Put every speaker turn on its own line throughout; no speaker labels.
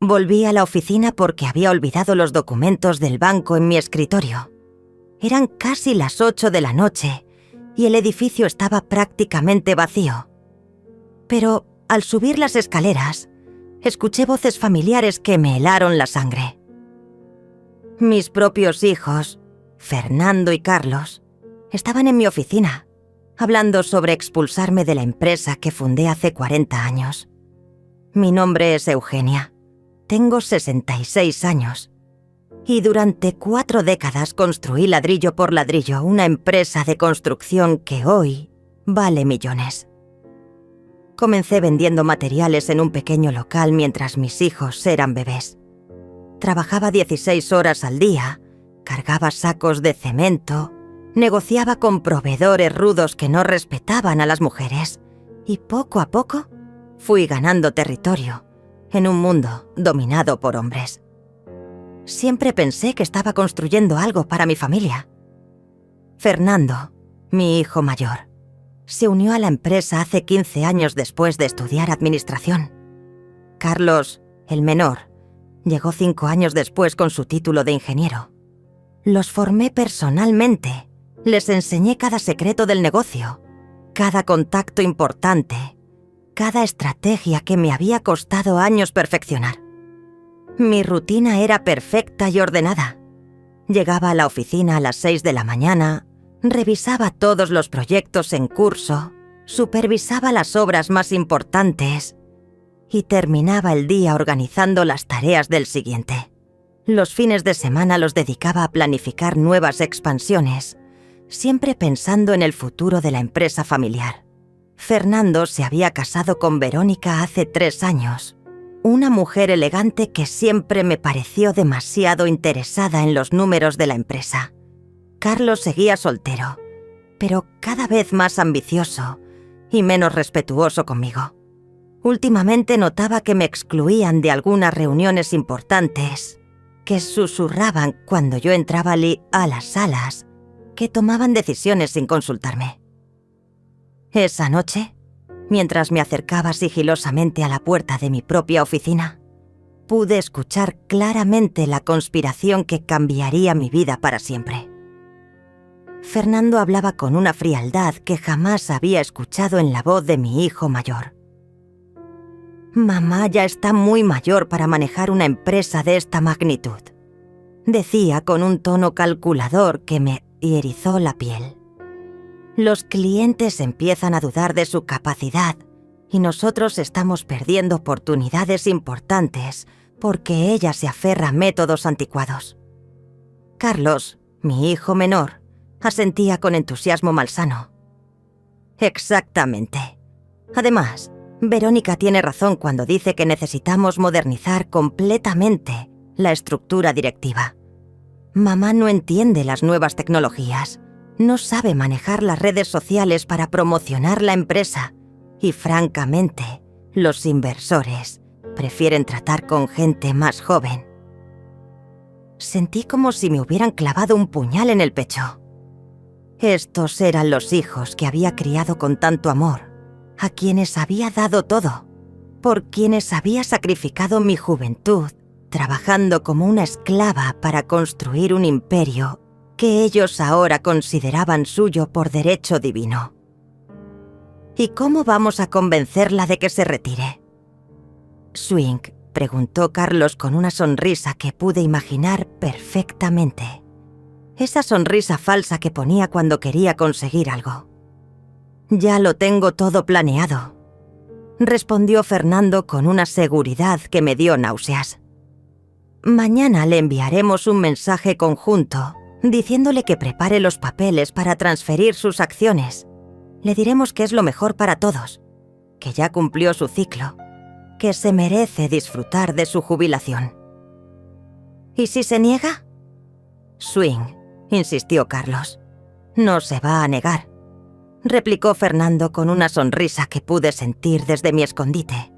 Volví a la oficina porque había olvidado los documentos del banco en mi escritorio. Eran casi las 8 de la noche y el edificio estaba prácticamente vacío. Pero al subir las escaleras, escuché voces familiares que me helaron la sangre. Mis propios hijos, Fernando y Carlos, estaban en mi oficina, hablando sobre expulsarme de la empresa que fundé hace 40 años. Mi nombre es Eugenia. Tengo 66 años. Y durante 4 décadas construí ladrillo por ladrillo una empresa de construcción que hoy vale millones. Comencé vendiendo materiales en un pequeño local mientras mis hijos eran bebés. Trabajaba 16 horas al día, cargaba sacos de cemento, negociaba con proveedores rudos que no respetaban a las mujeres y poco a poco fui ganando territorio en un mundo dominado por hombres. Siempre pensé que estaba construyendo algo para mi familia. Fernando, mi hijo mayor, se unió a la empresa hace 15 años después de estudiar administración. Carlos, el menor, llegó 5 años después con su título de ingeniero. Los formé personalmente, les enseñé cada secreto del negocio, cada contacto importante, cada estrategia que me había costado años perfeccionar. Mi rutina era perfecta y ordenada. Llegaba a la oficina a las 6 de la mañana, revisaba todos los proyectos en curso, supervisaba las obras más importantes y terminaba el día organizando las tareas del siguiente. Los fines de semana los dedicaba a planificar nuevas expansiones, siempre pensando en el futuro de la empresa familiar. Fernando se había casado con Verónica hace 3 años, una mujer elegante que siempre me pareció demasiado interesada en los números de la empresa. Carlos seguía soltero, pero cada vez más ambicioso y menos respetuoso conmigo. Últimamente notaba que me excluían de algunas reuniones importantes, que susurraban cuando yo entraba a las salas, que tomaban decisiones sin consultarme. Esa noche, mientras me acercaba sigilosamente a la puerta de mi propia oficina, pude escuchar claramente la conspiración que cambiaría mi vida para siempre. Fernando hablaba con una frialdad que jamás había escuchado en la voz de mi hijo mayor. «Mamá ya está muy mayor para manejar una empresa de esta magnitud», decía con un tono calculador que me erizó la piel. «Los clientes empiezan a dudar de su capacidad y nosotros estamos perdiendo oportunidades importantes porque ella se aferra a métodos anticuados». Carlos, mi hijo menor, asentía con entusiasmo malsano. «Exactamente. Además, Verónica tiene razón cuando dice que necesitamos modernizar completamente la estructura directiva. Mamá no entiende las nuevas tecnologías, no sabe manejar las redes sociales para promocionar la empresa y, francamente, los inversores prefieren tratar con gente más joven». Sentí como si me hubieran clavado un puñal en el pecho. Estos eran los hijos que había criado con tanto amor, a quienes había dado todo, por quienes había sacrificado mi juventud, trabajando como una esclava para construir un imperio que ellos ahora consideraban suyo por derecho divino. ¿Y cómo vamos a convencerla de que se retire? «Swing», preguntó Carlos con una sonrisa que pude imaginar perfectamente. Esa sonrisa falsa que ponía cuando quería conseguir algo. «Ya lo tengo todo planeado», respondió Fernando con una seguridad que me dio náuseas. «Mañana le enviaremos un mensaje conjunto diciéndole que prepare los papeles para transferir sus acciones. Le diremos que es lo mejor para todos, que ya cumplió su ciclo, que se merece disfrutar de su jubilación». «¿Y si se niega?» «Swing», insistió Carlos. «No se va a negar», replicó Fernando con una sonrisa que pude sentir desde mi escondite.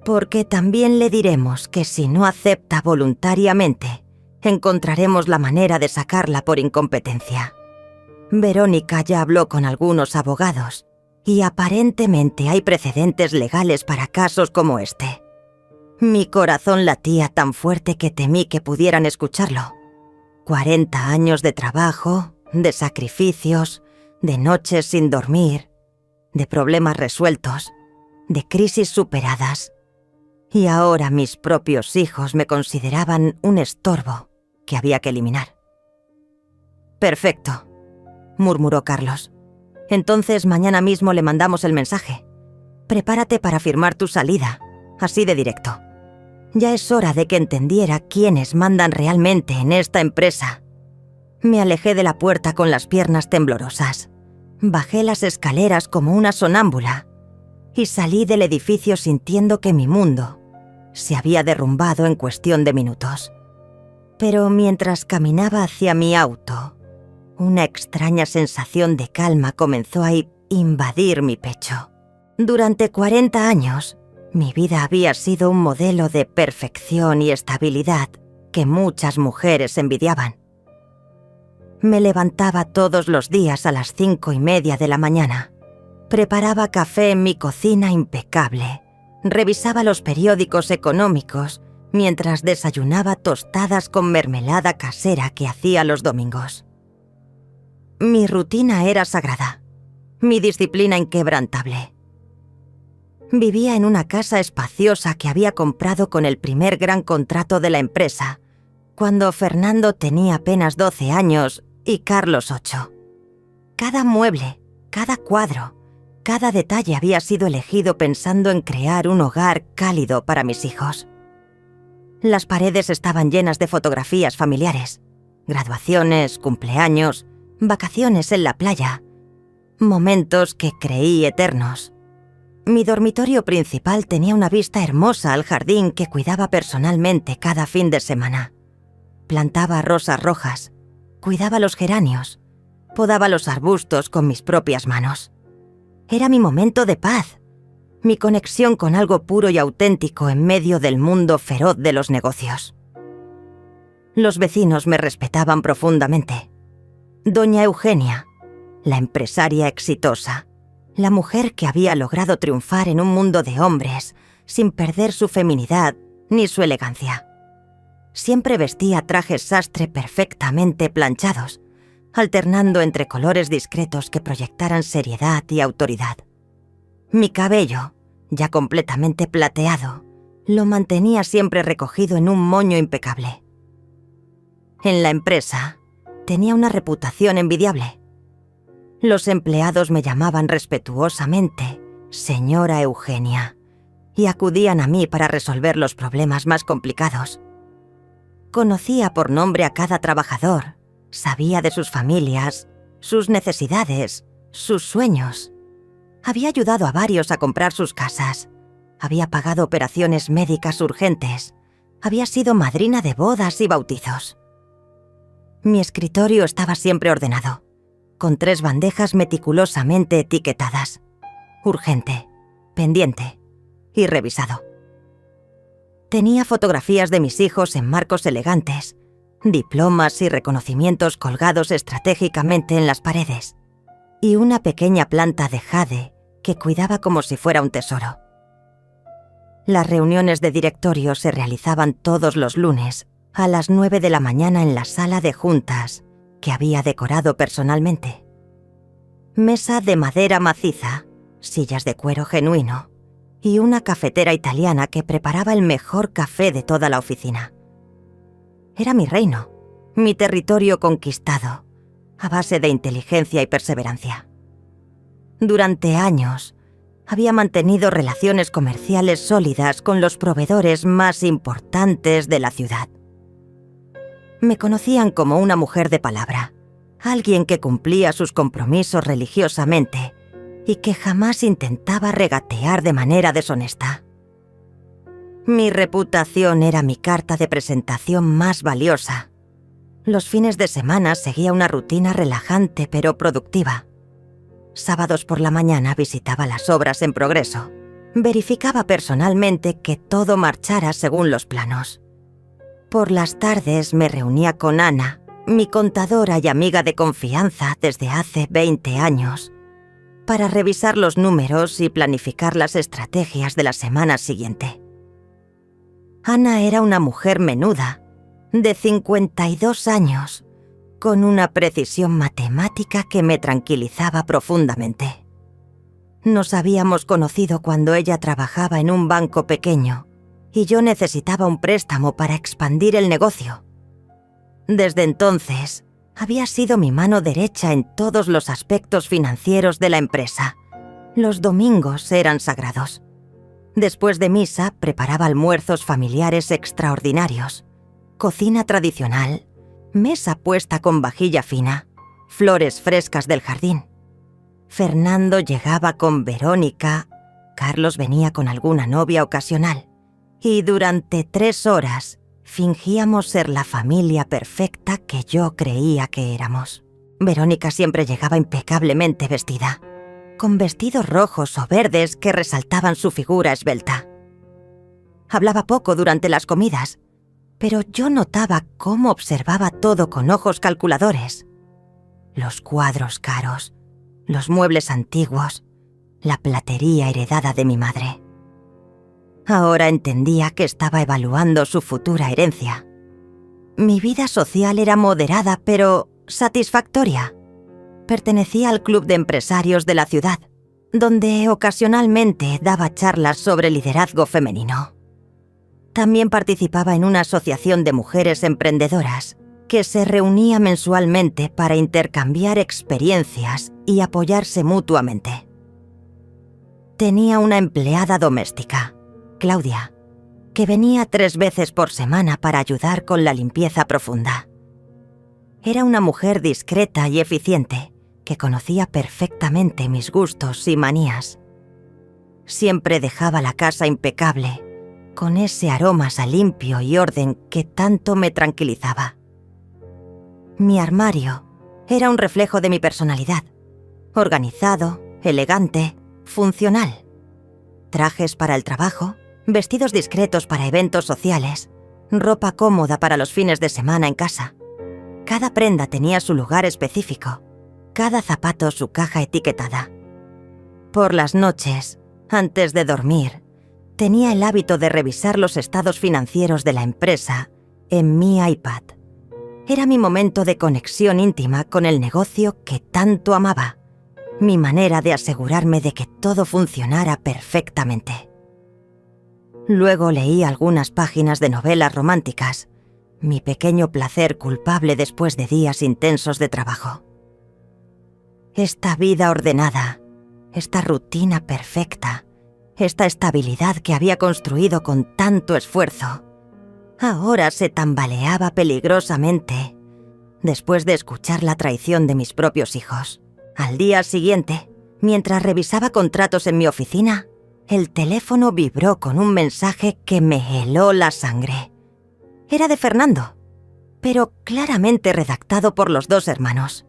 «Porque también le diremos que si no acepta voluntariamente, encontraremos la manera de sacarla por incompetencia. Verónica ya habló con algunos abogados y aparentemente hay precedentes legales para casos como este. Mi corazón latía tan fuerte que temí que pudieran escucharlo. 40 años de trabajo, de sacrificios, de noches sin dormir, de problemas resueltos, de crisis superadas. Y ahora mis propios hijos me consideraban un estorbo que había que eliminar. «Perfecto», murmuró Carlos. «Entonces mañana mismo le mandamos el mensaje. Prepárate para firmar tu salida, así de directo. Ya es hora de que entendiera quiénes mandan realmente en esta empresa». Me alejé de la puerta con las piernas temblorosas. Bajé las escaleras como una sonámbula y salí del edificio sintiendo que mi mundo se había derrumbado en cuestión de minutos. Pero mientras caminaba hacia mi auto, una extraña sensación de calma comenzó a invadir mi pecho. Durante 40 años, mi vida había sido un modelo de perfección y estabilidad que muchas mujeres envidiaban. Me levantaba todos los días a las 5:30 de la mañana. Preparaba café en mi cocina impecable. Revisaba los periódicos económicos mientras desayunaba tostadas con mermelada casera que hacía los domingos. Mi rutina era sagrada, mi disciplina inquebrantable. Vivía en una casa espaciosa que había comprado con el primer gran contrato de la empresa, cuando Fernando tenía apenas 12 años y Carlos 8. Cada mueble, cada cuadro, cada detalle había sido elegido pensando en crear un hogar cálido para mis hijos. Las paredes estaban llenas de fotografías familiares, graduaciones, cumpleaños, vacaciones en la playa, momentos que creí eternos. Mi dormitorio principal tenía una vista hermosa al jardín que cuidaba personalmente cada fin de semana. Plantaba rosas rojas, cuidaba los geranios, podaba los arbustos con mis propias manos. Era mi momento de paz, mi conexión con algo puro y auténtico en medio del mundo feroz de los negocios. Los vecinos me respetaban profundamente. Doña Eugenia, la empresaria exitosa, la mujer que había logrado triunfar en un mundo de hombres sin perder su feminidad ni su elegancia. Siempre vestía trajes sastre perfectamente planchados, alternando entre colores discretos que proyectaran seriedad y autoridad. Mi cabello, ya completamente plateado, lo mantenía siempre recogido en un moño impecable. En la empresa tenía una reputación envidiable. Los empleados me llamaban respetuosamente «Señora Eugenia» y acudían a mí para resolver los problemas más complicados. Conocía por nombre a cada trabajador, sabía de sus familias, sus necesidades, sus sueños. Había ayudado a varios a comprar sus casas, había pagado operaciones médicas urgentes, había sido madrina de bodas y bautizos. Mi escritorio estaba siempre ordenado, con 3 bandejas meticulosamente etiquetadas: urgente, pendiente y revisado. Tenía fotografías de mis hijos en marcos elegantes, diplomas y reconocimientos colgados estratégicamente en las paredes, y una pequeña planta de jade que cuidaba como si fuera un tesoro. Las reuniones de directorio se realizaban todos los lunes a las 9 de la mañana en la sala de juntas que había decorado personalmente. Mesa de madera maciza, sillas de cuero genuino y una cafetera italiana que preparaba el mejor café de toda la oficina. Era mi reino, mi territorio conquistado, a base de inteligencia y perseverancia. Durante años, había mantenido relaciones comerciales sólidas con los proveedores más importantes de la ciudad. Me conocían como una mujer de palabra, alguien que cumplía sus compromisos religiosamente y que jamás intentaba regatear de manera deshonesta. Mi reputación era mi carta de presentación más valiosa. Los fines de semana seguía una rutina relajante pero productiva. Sábados por la mañana visitaba las obras en progreso. Verificaba personalmente que todo marchara según los planos. Por las tardes me reunía con Ana, mi contadora y amiga de confianza desde hace 20 años, para revisar los números y planificar las estrategias de la semana siguiente. Ana era una mujer menuda, de 52 años, con una precisión matemática que me tranquilizaba profundamente. Nos habíamos conocido cuando ella trabajaba en un banco pequeño y yo necesitaba un préstamo para expandir el negocio. Desde entonces, había sido mi mano derecha en todos los aspectos financieros de la empresa. Los domingos eran sagrados. Después de misa, preparaba almuerzos familiares extraordinarios, cocina tradicional, mesa puesta con vajilla fina, flores frescas del jardín. Fernando llegaba con Verónica, Carlos venía con alguna novia ocasional, y durante 3 horas fingíamos ser la familia perfecta que yo creía que éramos. Verónica siempre llegaba impecablemente vestida, con vestidos rojos o verdes que resaltaban su figura esbelta. Hablaba poco durante las comidas, pero yo notaba cómo observaba todo con ojos calculadores. Los cuadros caros, los muebles antiguos, la platería heredada de mi madre. Ahora entendía que estaba evaluando su futura herencia. Mi vida social era moderada, pero satisfactoria. Pertenecía al club de empresarios de la ciudad, donde ocasionalmente daba charlas sobre liderazgo femenino. También participaba en una asociación de mujeres emprendedoras que se reunía mensualmente para intercambiar experiencias y apoyarse mutuamente. Tenía una empleada doméstica, Claudia, que venía 3 veces por semana para ayudar con la limpieza profunda. Era una mujer discreta y eficiente, que conocía perfectamente mis gustos y manías. Siempre dejaba la casa impecable, con ese aroma a limpio y orden que tanto me tranquilizaba. Mi armario era un reflejo de mi personalidad, organizado, elegante, funcional. Trajes para el trabajo, vestidos discretos para eventos sociales, ropa cómoda para los fines de semana en casa. Cada prenda tenía su lugar específico, cada zapato su caja etiquetada. Por las noches, antes de dormir, tenía el hábito de revisar los estados financieros de la empresa en mi iPad. Era mi momento de conexión íntima con el negocio que tanto amaba, mi manera de asegurarme de que todo funcionara perfectamente. Luego leí algunas páginas de novelas románticas, mi pequeño placer culpable después de días intensos de trabajo. Esta vida ordenada, esta rutina perfecta, esta estabilidad que había construido con tanto esfuerzo, ahora se tambaleaba peligrosamente después de escuchar la traición de mis propios hijos. Al día siguiente, mientras revisaba contratos en mi oficina, el teléfono vibró con un mensaje que me heló la sangre. Era de Fernando, pero claramente redactado por los 2 hermanos.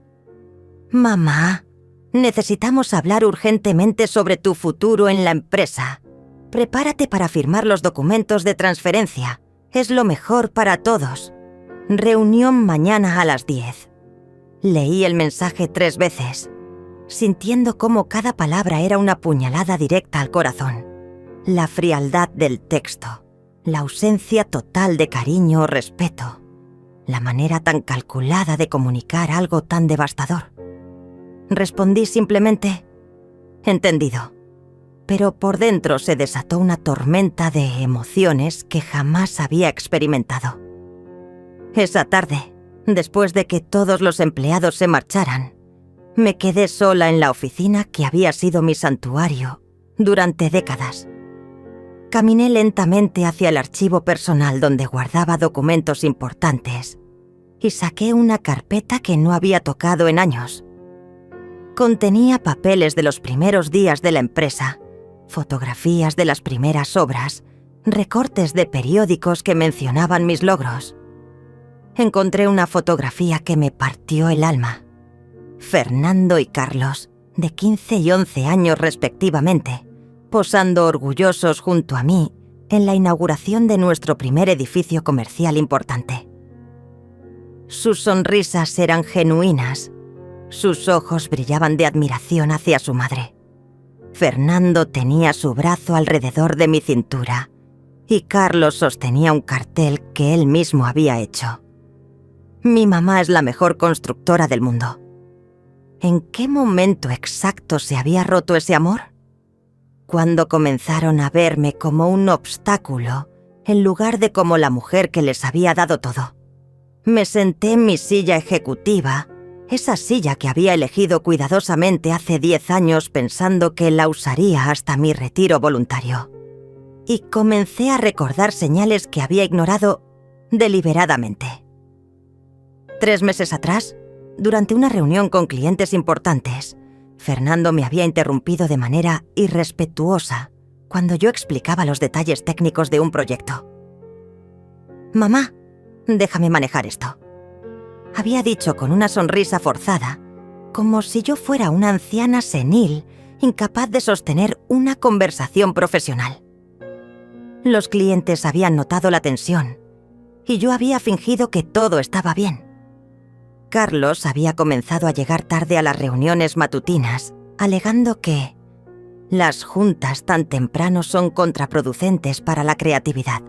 «Mamá, necesitamos hablar urgentemente sobre tu futuro en la empresa. Prepárate para firmar los documentos de transferencia. Es lo mejor para todos. Reunión mañana a las 10». Leí el mensaje 3 veces, sintiendo cómo cada palabra era una puñalada directa al corazón. La frialdad del texto, la ausencia total de cariño o respeto, la manera tan calculada de comunicar algo tan devastador. Respondí simplemente, «Entendido». Pero por dentro se desató una tormenta de emociones que jamás había experimentado. Esa tarde, después de que todos los empleados se marcharan, me quedé sola en la oficina que había sido mi santuario durante décadas. Caminé lentamente hacia el archivo personal donde guardaba documentos importantes y saqué una carpeta que no había tocado en años. Contenía papeles de los primeros días de la empresa, fotografías de las primeras obras, recortes de periódicos que mencionaban mis logros. Encontré una fotografía que me partió el alma. Fernando y Carlos, de 15 y 11 años respectivamente, posando orgullosos junto a mí en la inauguración de nuestro primer edificio comercial importante. Sus sonrisas eran genuinas. Sus ojos brillaban de admiración hacia su madre. Fernando tenía su brazo alrededor de mi cintura y Carlos sostenía un cartel que él mismo había hecho. Mi mamá es la mejor constructora del mundo. ¿En qué momento exacto se había roto ese amor? Cuando comenzaron a verme como un obstáculo, en lugar de como la mujer que les había dado todo. Me senté en mi silla ejecutiva, esa silla que había elegido cuidadosamente hace 10 años pensando que la usaría hasta mi retiro voluntario. Y comencé a recordar señales que había ignorado deliberadamente. 3 meses atrás, durante una reunión con clientes importantes, Fernando me había interrumpido de manera irrespetuosa cuando yo explicaba los detalles técnicos de un proyecto. «Mamá, déjame manejar esto», había dicho con una sonrisa forzada, como si yo fuera una anciana senil, incapaz de sostener una conversación profesional. Los clientes habían notado la tensión, y yo había fingido que todo estaba bien. Carlos había comenzado a llegar tarde a las reuniones matutinas, alegando que las juntas tan temprano son contraproducentes para la creatividad.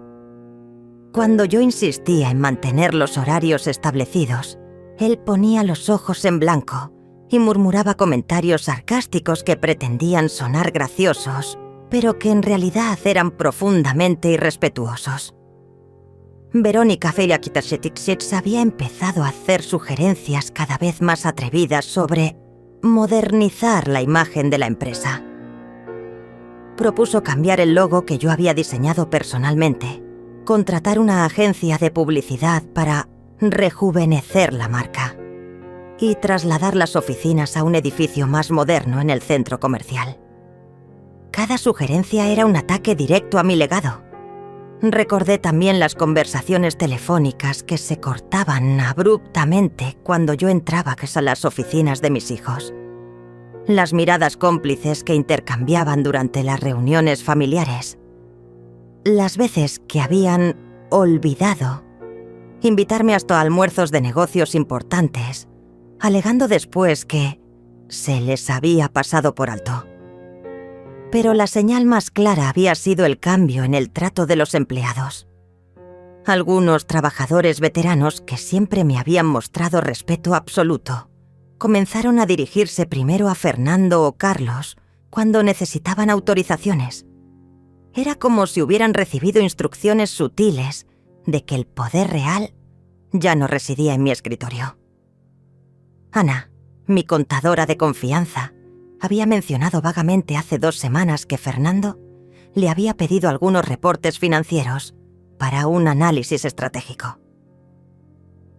Cuando yo insistía en mantener los horarios establecidos, él ponía los ojos en blanco y murmuraba comentarios sarcásticos que pretendían sonar graciosos, pero que en realidad eran profundamente irrespetuosos. Verónica Feliakitasetixets había empezado a hacer sugerencias cada vez más atrevidas sobre modernizar la imagen de la empresa. Propuso cambiar el logo que yo había diseñado personalmente, contratar una agencia de publicidad para rejuvenecer la marca y trasladar las oficinas a un edificio más moderno en el centro comercial. Cada sugerencia era un ataque directo a mi legado. Recordé también las conversaciones telefónicas que se cortaban abruptamente cuando yo entraba a las oficinas de mis hijos. Las miradas cómplices que intercambiaban durante las reuniones familiares. Las veces que habían olvidado invitarme hasta almuerzos de negocios importantes, alegando después que se les había pasado por alto. Pero la señal más clara había sido el cambio en el trato de los empleados. Algunos trabajadores veteranos que siempre me habían mostrado respeto absoluto comenzaron a dirigirse primero a Fernando o Carlos cuando necesitaban autorizaciones. Era como si hubieran recibido instrucciones sutiles de que el poder real ya no residía en mi escritorio. Ana, mi contadora de confianza, había mencionado vagamente hace 2 semanas que Fernando le había pedido algunos reportes financieros para un análisis estratégico.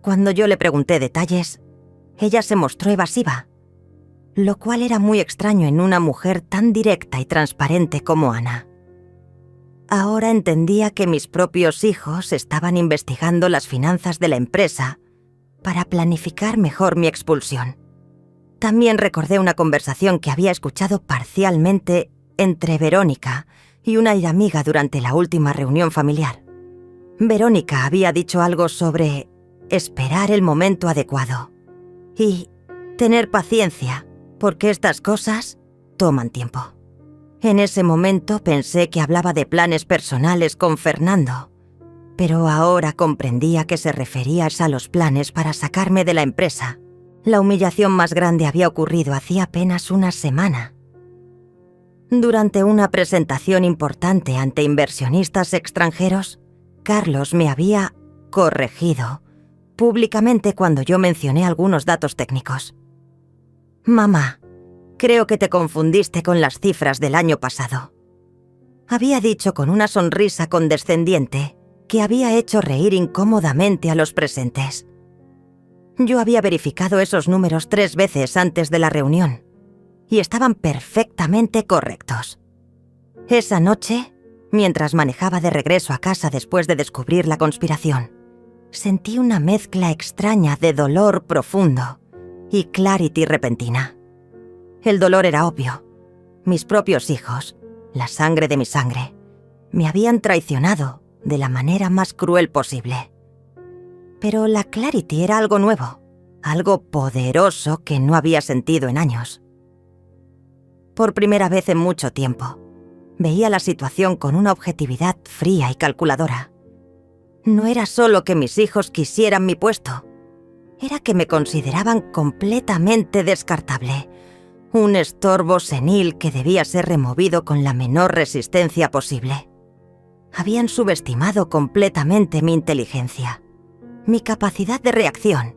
Cuando yo le pregunté detalles, ella se mostró evasiva, lo cual era muy extraño en una mujer tan directa y transparente como Ana. Ahora entendía que mis propios hijos estaban investigando las finanzas de la empresa para planificar mejor mi expulsión. También recordé una conversación que había escuchado parcialmente entre Verónica y una amiga durante la última reunión familiar. Verónica había dicho algo sobre esperar el momento adecuado y tener paciencia, porque estas cosas toman tiempo. En ese momento pensé que hablaba de planes personales con Fernando, pero ahora comprendía que se refería a los planes para sacarme de la empresa. La humillación más grande había ocurrido hacía apenas una semana. Durante una presentación importante ante inversionistas extranjeros, Carlos me había corregido públicamente cuando yo mencioné algunos datos técnicos. «Mamá, creo que te confundiste con las cifras del año pasado», había dicho con una sonrisa condescendiente que había hecho reír incómodamente a los presentes. Yo había verificado esos números 3 veces antes de la reunión y estaban perfectamente correctos. Esa noche, mientras manejaba de regreso a casa después de descubrir la conspiración, sentí una mezcla extraña de dolor profundo y clarity repentina. El dolor era obvio. Mis propios hijos, la sangre de mi sangre, me habían traicionado de la manera más cruel posible. Pero la clarity era algo nuevo, algo poderoso que no había sentido en años. Por primera vez en mucho tiempo, Veía la situación con una objetividad fría y calculadora. No era solo que mis hijos quisieran mi puesto, era que me consideraban completamente descartable, un estorbo senil que debía ser removido con la menor resistencia posible. Habían subestimado completamente mi inteligencia, mi capacidad de reacción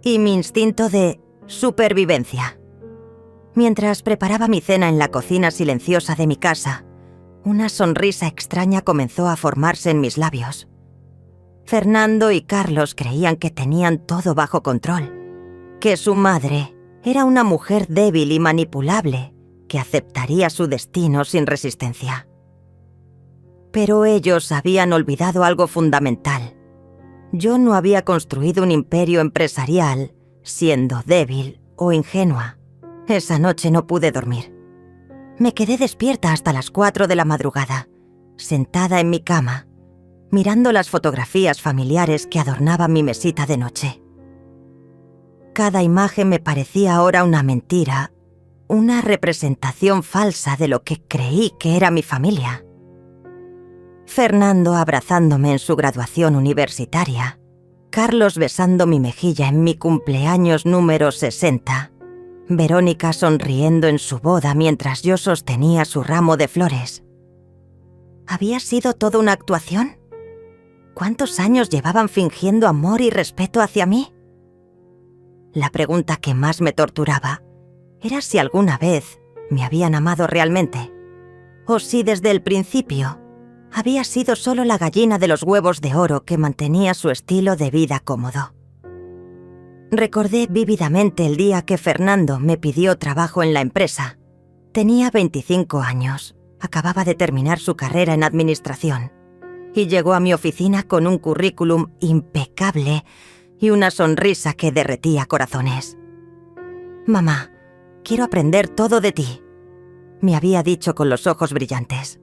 y mi instinto de supervivencia. Mientras preparaba mi cena en la cocina silenciosa de mi casa, una sonrisa extraña comenzó a formarse en mis labios. Fernando y Carlos creían que tenían todo bajo control, que su madre era una mujer débil y manipulable que aceptaría su destino sin resistencia. Pero ellos habían olvidado algo fundamental. Yo no había construido un imperio empresarial siendo débil o ingenua. Esa noche no pude dormir. Me quedé despierta hasta las 4 de la madrugada, sentada en mi cama, mirando las fotografías familiares que adornaban mi mesita de noche. Cada imagen me parecía ahora una mentira, una representación falsa de lo que creí que era mi familia. Fernando abrazándome en su graduación universitaria, Carlos besando mi mejilla en mi cumpleaños número 60, Verónica sonriendo en su boda mientras yo sostenía su ramo de flores. ¿Había sido toda una actuación? ¿Cuántos años llevaban fingiendo amor y respeto hacia mí? La pregunta que más me torturaba era si alguna vez me habían amado realmente, o si desde el principio había sido solo la gallina de los huevos de oro que mantenía su estilo de vida cómodo. Recordé vívidamente el día que Fernando me pidió trabajo en la empresa. Tenía 25 años, acababa de terminar su carrera en administración, y llegó a mi oficina con un currículum impecable y una sonrisa que derretía corazones. «Mamá, quiero aprender todo de ti», me había dicho con los ojos brillantes.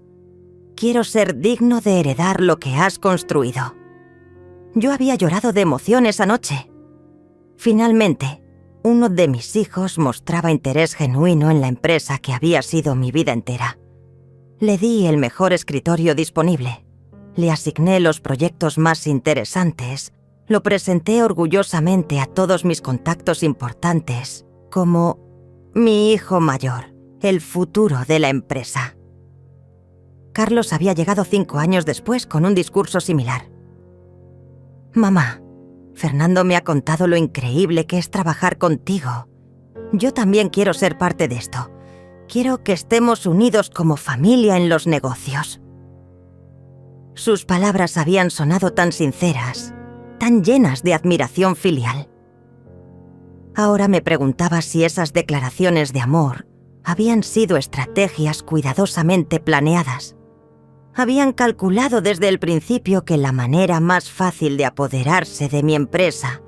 «Quiero ser digno de heredar lo que has construido». Yo había llorado de emoción esa noche. Finalmente, uno de mis hijos mostraba interés genuino en la empresa que había sido mi vida entera. Le di el mejor escritorio disponible, le asigné los proyectos más interesantes, lo presenté orgullosamente a todos mis contactos importantes como mi hijo mayor, el futuro de la empresa. Carlos había llegado 5 años después con un discurso similar. «Mamá, Fernando me ha contado lo increíble que es trabajar contigo. Yo también quiero ser parte de esto. Quiero que estemos unidos como familia en los negocios». Sus palabras habían sonado tan sinceras, tan llenas de admiración filial. Ahora me preguntaba si esas declaraciones de amor habían sido estrategias cuidadosamente planeadas. Habían calculado desde el principio que la manera más fácil de apoderarse de mi empresa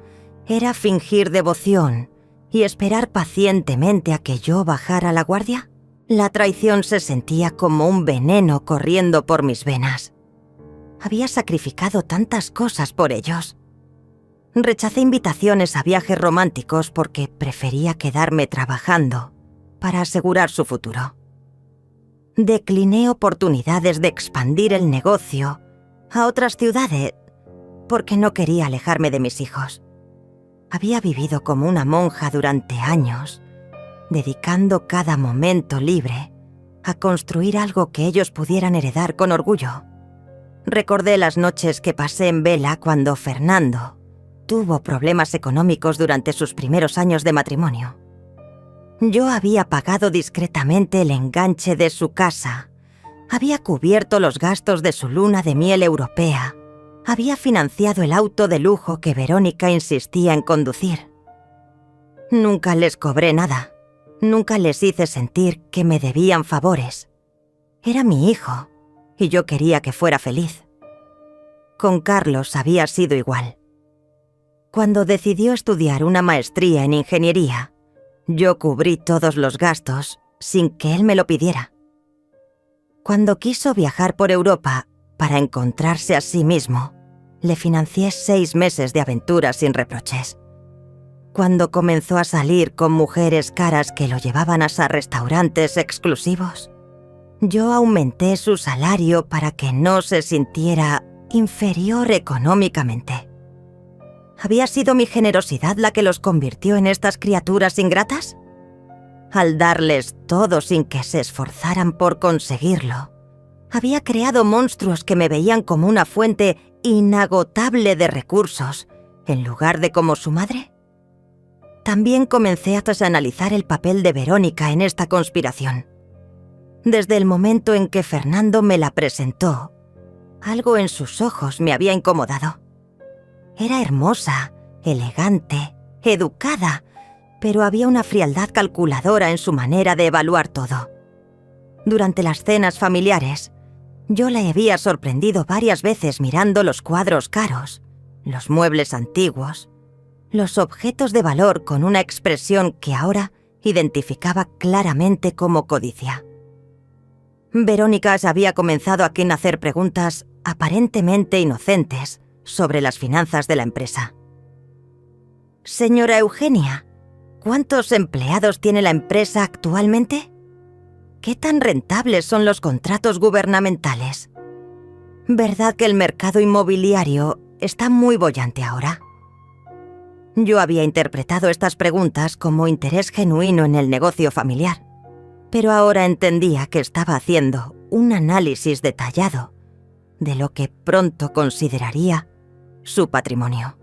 era fingir devoción y esperar pacientemente a que yo bajara la guardia. La traición se sentía como un veneno corriendo por mis venas. Había sacrificado tantas cosas por ellos. Rechacé invitaciones a viajes románticos porque prefería quedarme trabajando para asegurar su futuro. Decliné oportunidades de expandir el negocio a otras ciudades porque no quería alejarme de mis hijos. Había vivido como una monja durante años, dedicando cada momento libre a construir algo que ellos pudieran heredar con orgullo. Recordé las noches que pasé en vela cuando Fernando tuvo problemas económicos durante sus primeros años de matrimonio. Yo había pagado discretamente el enganche de su casa, había cubierto los gastos de su luna de miel europea, había financiado el auto de lujo que Verónica insistía en conducir. Nunca les cobré nada, nunca les hice sentir que me debían favores. Era mi hijo y yo quería que fuera feliz. Con Carlos había sido igual. Cuando decidió estudiar una maestría en ingeniería, yo cubrí todos los gastos sin que él me lo pidiera. Cuando quiso viajar por Europa para encontrarse a sí mismo, le financié 6 meses de aventuras sin reproches. Cuando comenzó a salir con mujeres caras que lo llevaban a restaurantes exclusivos, Yo aumenté su salario para que no se sintiera inferior económicamente. ¿Había sido mi generosidad la que los convirtió en estas criaturas ingratas? Al darles todo sin que se esforzaran por conseguirlo, había creado monstruos que me veían como una fuente inagotable de recursos, en lugar de como su madre. También comencé a analizar el papel de Verónica en esta conspiración. Desde el momento en que Fernando me la presentó, algo en sus ojos me había incomodado. Era hermosa, elegante, educada, pero había una frialdad calculadora en su manera de evaluar todo. Durante las cenas familiares, yo la había sorprendido varias veces mirando los cuadros caros, los muebles antiguos, los objetos de valor con una expresión que ahora identificaba claramente como codicia. Verónica se había comenzado a hacer preguntas aparentemente inocentes sobre las finanzas de la empresa. Señora Eugenia, ¿cuántos empleados tiene la empresa actualmente? ¿Qué tan rentables son los contratos gubernamentales? ¿Verdad que el mercado inmobiliario está muy boyante ahora? Yo había interpretado estas preguntas como interés genuino en el negocio familiar, pero ahora entendía que estaba haciendo un análisis detallado de lo que pronto consideraría su patrimonio.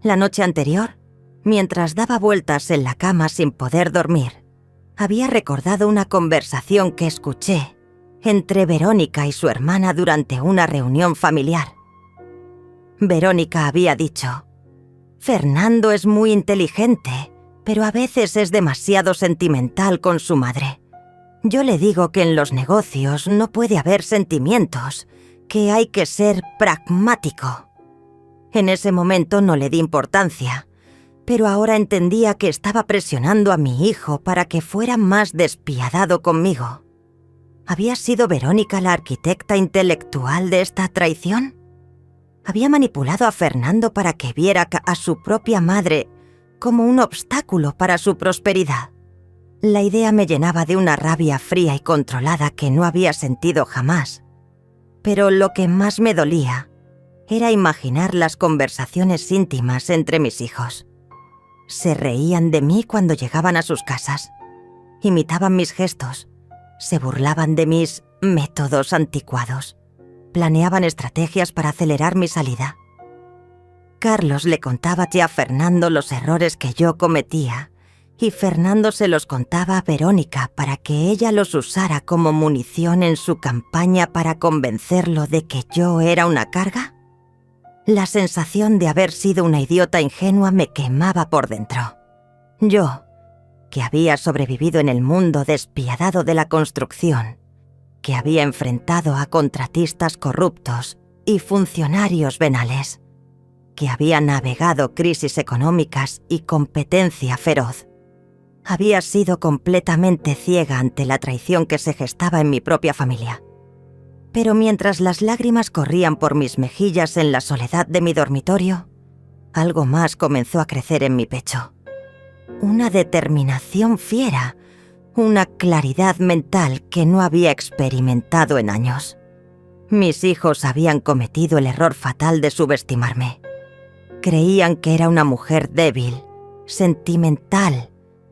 La noche anterior, mientras daba vueltas en la cama sin poder dormir, había recordado una conversación que escuché entre Verónica y su hermana durante una reunión familiar. Verónica había dicho: Fernando es muy inteligente, pero a veces es demasiado sentimental con su madre. Yo le digo que en los negocios no puede haber sentimientos, que hay que ser pragmático. En ese momento no le di importancia, pero ahora entendía que estaba presionando a mi hijo para que fuera más despiadado conmigo. ¿Había sido Verónica la arquitecta intelectual de esta traición? ¿Había manipulado a Fernando para que viera a su propia madre como un obstáculo para su prosperidad? La idea me llenaba de una rabia fría y controlada que no había sentido jamás. Pero lo que más me dolía era imaginar las conversaciones íntimas entre mis hijos. Se reían de mí cuando llegaban a sus casas, imitaban mis gestos, se burlaban de mis métodos anticuados, planeaban estrategias para acelerar mi salida. Carlos le contaba a Fernando los errores que yo cometía, y Fernando se los contaba a Verónica para que ella los usara como munición en su campaña para convencerlo de que yo era una carga. La sensación de haber sido una idiota ingenua me quemaba por dentro. Yo, que había sobrevivido en el mundo despiadado de la construcción, que había enfrentado a contratistas corruptos y funcionarios venales, que había navegado crisis económicas y competencia feroz, había sido completamente ciega ante la traición que se gestaba en mi propia familia. Pero mientras las lágrimas corrían por mis mejillas en la soledad de mi dormitorio, algo más comenzó a crecer en mi pecho. Una determinación fiera, una claridad mental que no había experimentado en años. Mis hijos habían cometido el error fatal de subestimarme. Creían que era una mujer débil, sentimental,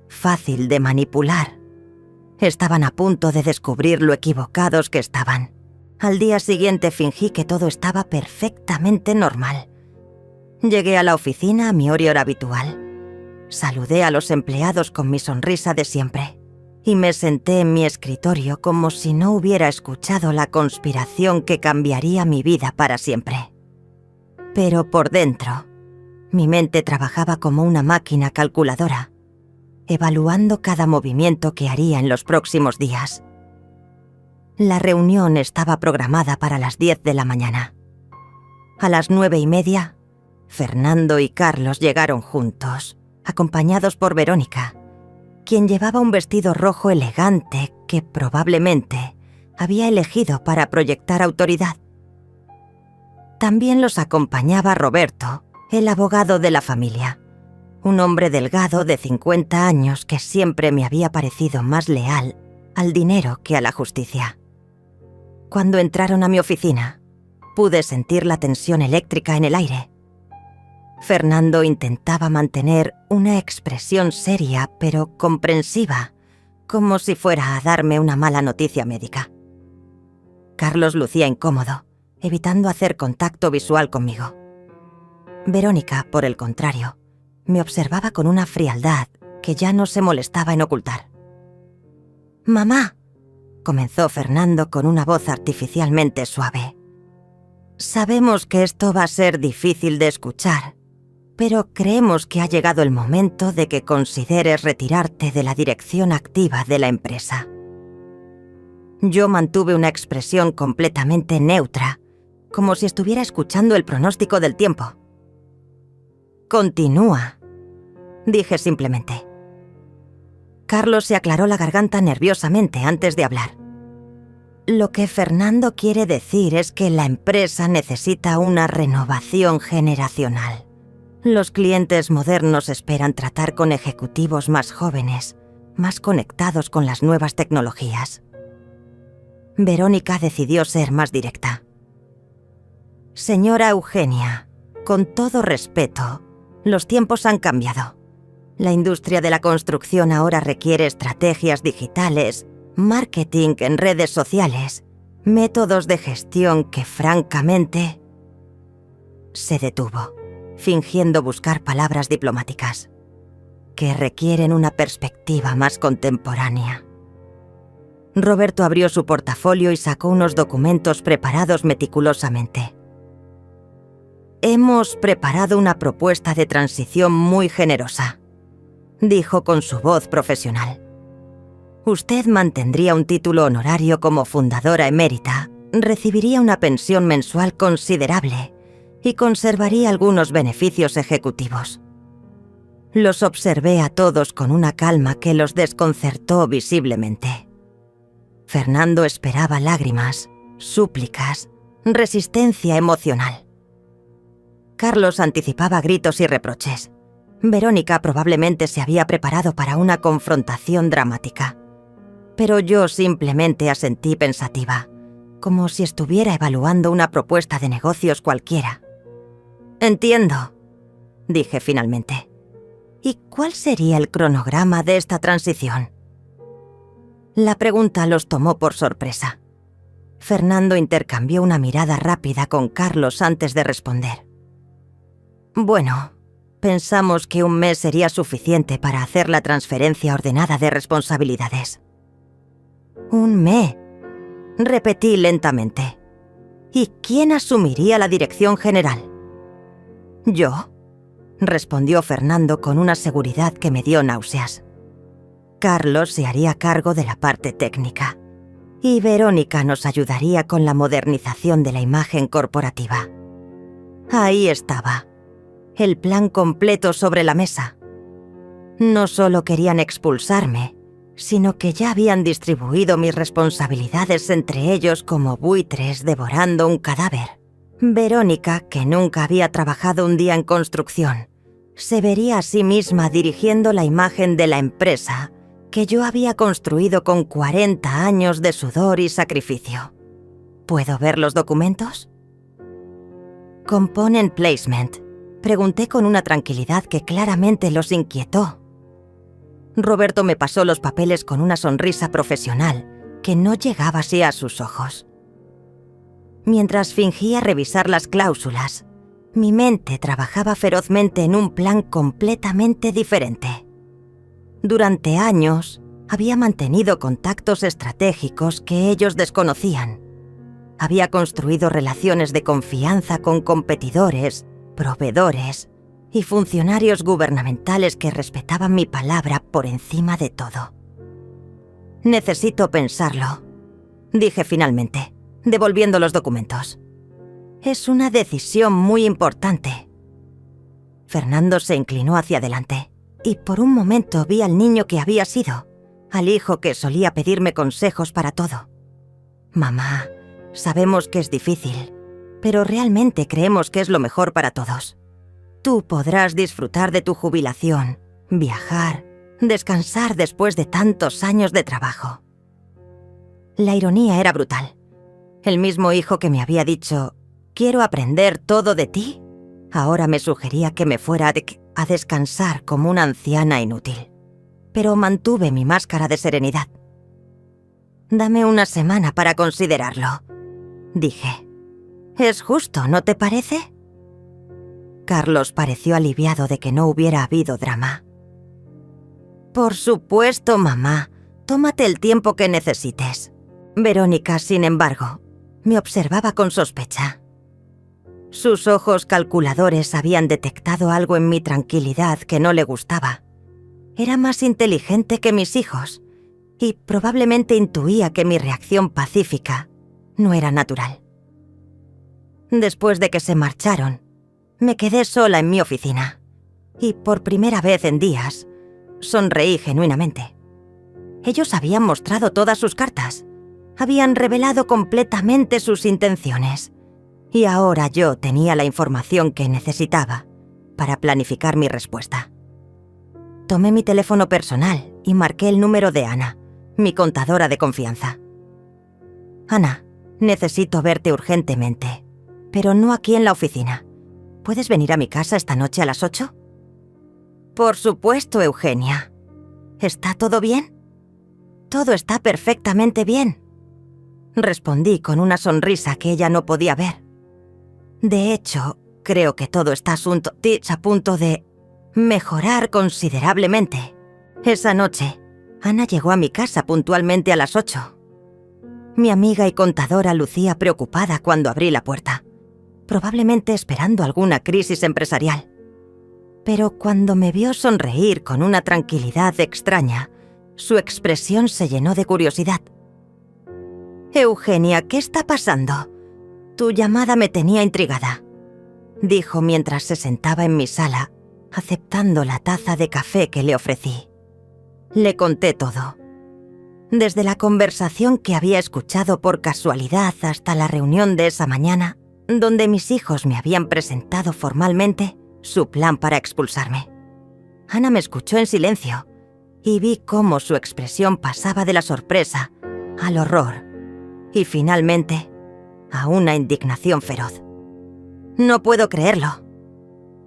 fácil de manipular. Estaban a punto de descubrir lo equivocados que estaban. Al día siguiente fingí que todo estaba perfectamente normal. Llegué a la oficina a mi hora habitual. Saludé a los empleados con mi sonrisa de siempre y me senté en mi escritorio como si no hubiera escuchado la conspiración que cambiaría mi vida para siempre. Pero por dentro, mi mente trabajaba como una máquina calculadora, evaluando cada movimiento que haría en los próximos días. La reunión estaba programada para las 10 de la mañana. A las 9:30, Fernando y Carlos llegaron juntos, acompañados por Verónica, quien llevaba un vestido rojo elegante que probablemente había elegido para proyectar autoridad. También los acompañaba Roberto, el abogado de la familia, un hombre delgado de 50 años que siempre me había parecido más leal al dinero que a la justicia. Cuando entraron a mi oficina, pude sentir la tensión eléctrica en el aire. Fernando intentaba mantener una expresión seria pero comprensiva, como si fuera a darme una mala noticia médica. Carlos lucía incómodo, evitando hacer contacto visual conmigo. Verónica, por el contrario, me observaba con una frialdad que ya no se molestaba en ocultar. «Mamá», comenzó Fernando con una voz artificialmente suave. «Sabemos que esto va a ser difícil de escuchar, pero creemos que ha llegado el momento de que consideres retirarte de la dirección activa de la empresa». Yo mantuve una expresión completamente neutra, como si estuviera escuchando el pronóstico del tiempo. «Continúa», dije simplemente. Carlos se aclaró la garganta nerviosamente antes de hablar. «Lo que Fernando quiere decir es que la empresa necesita una renovación generacional. Los clientes modernos esperan tratar con ejecutivos más jóvenes, más conectados con las nuevas tecnologías». Verónica decidió ser más directa. «Señora Eugenia, con todo respeto, los tiempos han cambiado. La industria de la construcción ahora requiere estrategias digitales, marketing en redes sociales, métodos de gestión que, francamente...» Se detuvo, fingiendo buscar palabras diplomáticas, «que requieren una perspectiva más contemporánea». Roberto abrió su portafolio y sacó unos documentos preparados meticulosamente. «Hemos preparado una propuesta de transición muy generosa», dijo con su voz profesional. «Usted mantendría un título honorario como fundadora emérita, recibiría una pensión mensual considerable y conservaría algunos beneficios ejecutivos». Los observé a todos con una calma que los desconcertó visiblemente. Fernando esperaba lágrimas, súplicas, resistencia emocional. Carlos anticipaba gritos y reproches. Verónica probablemente se había preparado para una confrontación dramática. Pero yo simplemente asentí pensativa, como si estuviera evaluando una propuesta de negocios cualquiera. «Entiendo», dije finalmente. «¿Y cuál sería el cronograma de esta transición?» La pregunta los tomó por sorpresa. Fernando intercambió una mirada rápida con Carlos antes de responder. «Bueno, pensamos que un mes sería suficiente para hacer la transferencia ordenada de responsabilidades». «¿Un mes?», repetí lentamente. «¿Y quién asumiría la dirección general?» «Yo», respondió Fernando con una seguridad que me dio náuseas. Carlos se haría cargo de la parte técnica y Verónica nos ayudaría con la modernización de la imagen corporativa. Ahí estaba, el plan completo sobre la mesa. No solo querían expulsarme, sino que ya habían distribuido mis responsabilidades entre ellos como buitres devorando un cadáver. Verónica, que nunca había trabajado un día en construcción, se vería a sí misma dirigiendo la imagen de la empresa que yo había construido con 40 años de sudor y sacrificio. ¿Puedo ver los documentos? «Component placement», pregunté con una tranquilidad que claramente los inquietó. Roberto me pasó los papeles con una sonrisa profesional que no llegaba así a sus ojos. Mientras fingía revisar las cláusulas, mi mente trabajaba ferozmente en un plan completamente diferente. Durante años, había mantenido contactos estratégicos que ellos desconocían. Había construido relaciones de confianza con competidores, proveedores y funcionarios gubernamentales que respetaban mi palabra por encima de todo. «Necesito pensarlo», dije finalmente, devolviendo los documentos. «Es una decisión muy importante». Fernando se inclinó hacia adelante y por un momento vi al niño que había sido, al hijo que solía pedirme consejos para todo. «Mamá, sabemos que es difícil, pero realmente creemos que es lo mejor para todos. Tú podrás disfrutar de tu jubilación, viajar, descansar después de tantos años de trabajo». La ironía era brutal. El mismo hijo que me había dicho, quiero aprender todo de ti, ahora me sugería que me fuera a descansar como una anciana inútil. Pero mantuve mi máscara de serenidad. Dame una semana para considerarlo, dije. Es justo, ¿no te parece? Carlos pareció aliviado de que no hubiera habido drama. Por supuesto, mamá. Tómate el tiempo que necesites. Verónica, sin embargo, me observaba con sospecha. Sus ojos calculadores habían detectado algo en mi tranquilidad que no le gustaba. Era más inteligente que mis hijos y probablemente intuía que mi reacción pacífica no era natural. Después de que se marcharon, me quedé sola en mi oficina y por primera vez en días sonreí genuinamente. Ellos habían mostrado todas sus cartas, habían revelado completamente sus intenciones y ahora yo tenía la información que necesitaba para planificar mi respuesta. Tomé mi teléfono personal y marqué el número de Ana, mi contadora de confianza. Ana, necesito verte urgentemente, pero no aquí en la oficina. ¿Puedes venir a mi casa esta noche a las 8? Por supuesto, Eugenia. ¿Está todo bien? Todo está perfectamente bien, respondí con una sonrisa que ella no podía ver. De hecho, creo que todo está a punto de mejorar considerablemente. Esa noche, Ana llegó a mi casa puntualmente a las 8. Mi amiga y contadora lucía preocupada cuando abrí la puerta, probablemente esperando alguna crisis empresarial. Pero cuando me vio sonreír con una tranquilidad extraña, su expresión se llenó de curiosidad. «Eugenia, ¿qué está pasando? Tu llamada me tenía intrigada», dijo mientras se sentaba en mi sala, aceptando la taza de café que le ofrecí. Le conté todo. Desde la conversación que había escuchado por casualidad hasta la reunión de esa mañana, donde mis hijos me habían presentado formalmente su plan para expulsarme. Ana me escuchó en silencio y vi cómo su expresión pasaba de la sorpresa al horror y finalmente a una indignación feroz. «No puedo creerlo».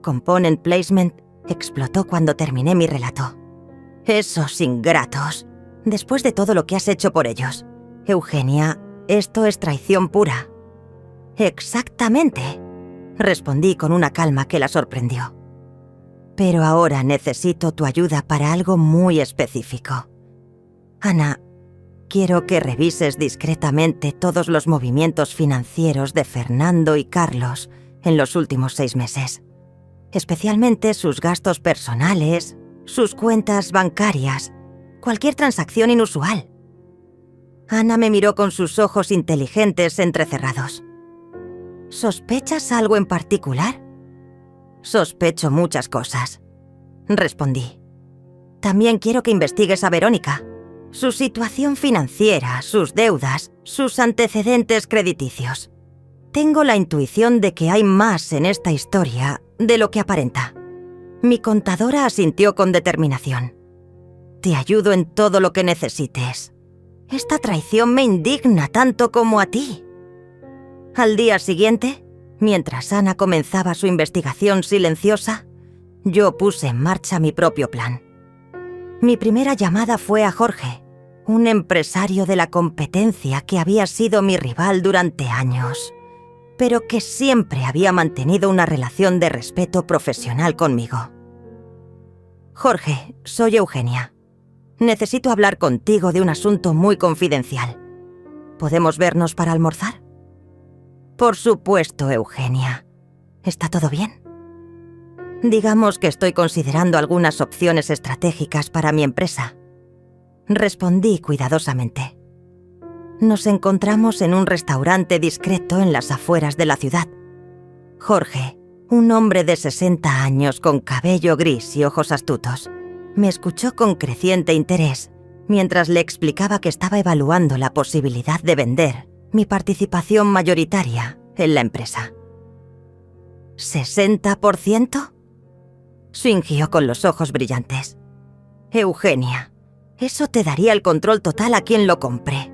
Component Placement explotó cuando terminé mi relato. «Esos ingratos, después de todo lo que has hecho por ellos. Eugenia, esto es traición pura». «Exactamente», respondí con una calma que la sorprendió. «Pero ahora necesito tu ayuda para algo muy específico. Ana, quiero que revises discretamente todos los movimientos financieros de Fernando y Carlos en los últimos 6 meses. Especialmente sus gastos personales, sus cuentas bancarias, cualquier transacción inusual». Ana me miró con sus ojos inteligentes entrecerrados. «¿Sospechas algo en particular?» «Sospecho muchas cosas», respondí. «También quiero que investigues a Verónica, su situación financiera, sus deudas, sus antecedentes crediticios. Tengo la intuición de que hay más en esta historia de lo que aparenta». Mi contadora asintió con determinación. «Te ayudo en todo lo que necesites. Esta traición me indigna tanto como a ti». Al día siguiente, mientras Ana comenzaba su investigación silenciosa, yo puse en marcha mi propio plan. Mi primera llamada fue a Jorge, un empresario de la competencia que había sido mi rival durante años, pero que siempre había mantenido una relación de respeto profesional conmigo. «Jorge, soy Eugenia. Necesito hablar contigo de un asunto muy confidencial. ¿Podemos vernos para almorzar?» «Por supuesto, Eugenia. ¿Está todo bien?» «Digamos que estoy considerando algunas opciones estratégicas para mi empresa», respondí cuidadosamente. Nos encontramos en un restaurante discreto en las afueras de la ciudad. Jorge, un hombre de 60 años con cabello gris y ojos astutos, me escuchó con creciente interés mientras le explicaba que estaba evaluando la posibilidad de vender mi participación mayoritaria en la empresa. ¿60%? Fingió con los ojos brillantes. «Eugenia, eso te daría el control total a quien lo compre».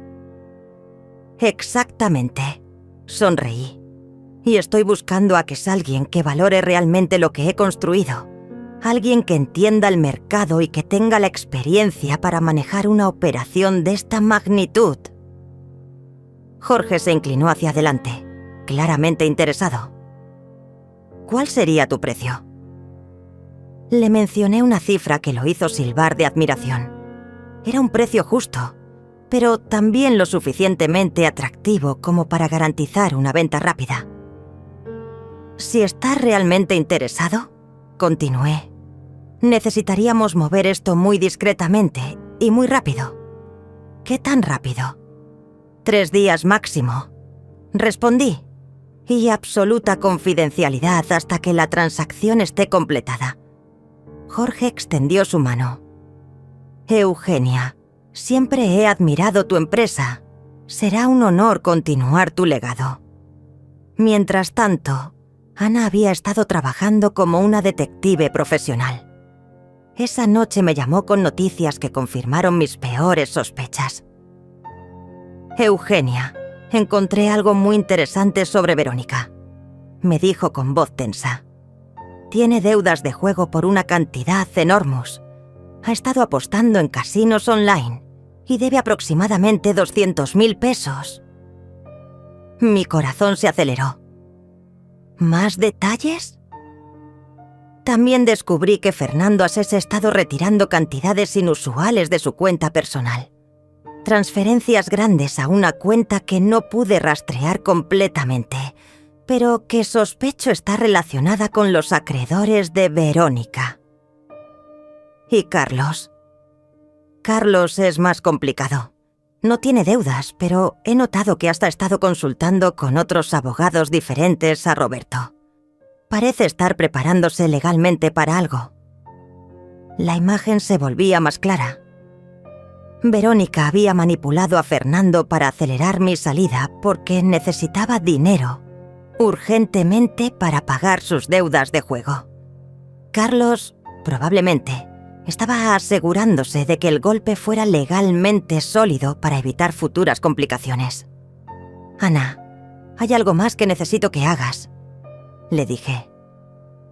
Exactamente. Sonreí. Y estoy buscando a que es alguien que valore realmente lo que he construido. Alguien que entienda el mercado y que tenga la experiencia para manejar una operación de esta magnitud. Jorge se inclinó hacia adelante, claramente interesado. ¿Cuál sería tu precio? Le mencioné una cifra que lo hizo silbar de admiración. Era un precio justo, pero también lo suficientemente atractivo como para garantizar una venta rápida. Si estás realmente interesado, continué, necesitaríamos mover esto muy discretamente y muy rápido. ¿Qué tan rápido? 3 días máximo. Respondí, y absoluta confidencialidad hasta que la transacción esté completada. Jorge extendió su mano. Eugenia, siempre he admirado tu empresa. Será un honor continuar tu legado. Mientras tanto, Ana había estado trabajando como una detective profesional. Esa noche me llamó con noticias que confirmaron mis peores sospechas. Eugenia, encontré algo muy interesante sobre Verónica, me dijo con voz tensa. Tiene deudas de juego por una cantidad enormous. Ha estado apostando en casinos online y debe aproximadamente 200.000 pesos. Mi corazón se aceleró. ¿Más detalles? También descubrí que Fernando Asés se ha estado retirando cantidades inusuales de su cuenta personal. Transferencias grandes a una cuenta que no pude rastrear completamente, pero que sospecho está relacionada con los acreedores de Verónica. ¿Y Carlos? Carlos es más complicado. No tiene deudas, pero he notado que hasta ha estado consultando con otros abogados diferentes a Roberto. Parece estar preparándose legalmente para algo. La imagen se volvía más clara. Verónica había manipulado a Fernando para acelerar mi salida porque necesitaba dinero, urgentemente, para pagar sus deudas de juego. Carlos, probablemente, estaba asegurándose de que el golpe fuera legalmente sólido para evitar futuras complicaciones. Ana, hay algo más que necesito que hagas, le dije.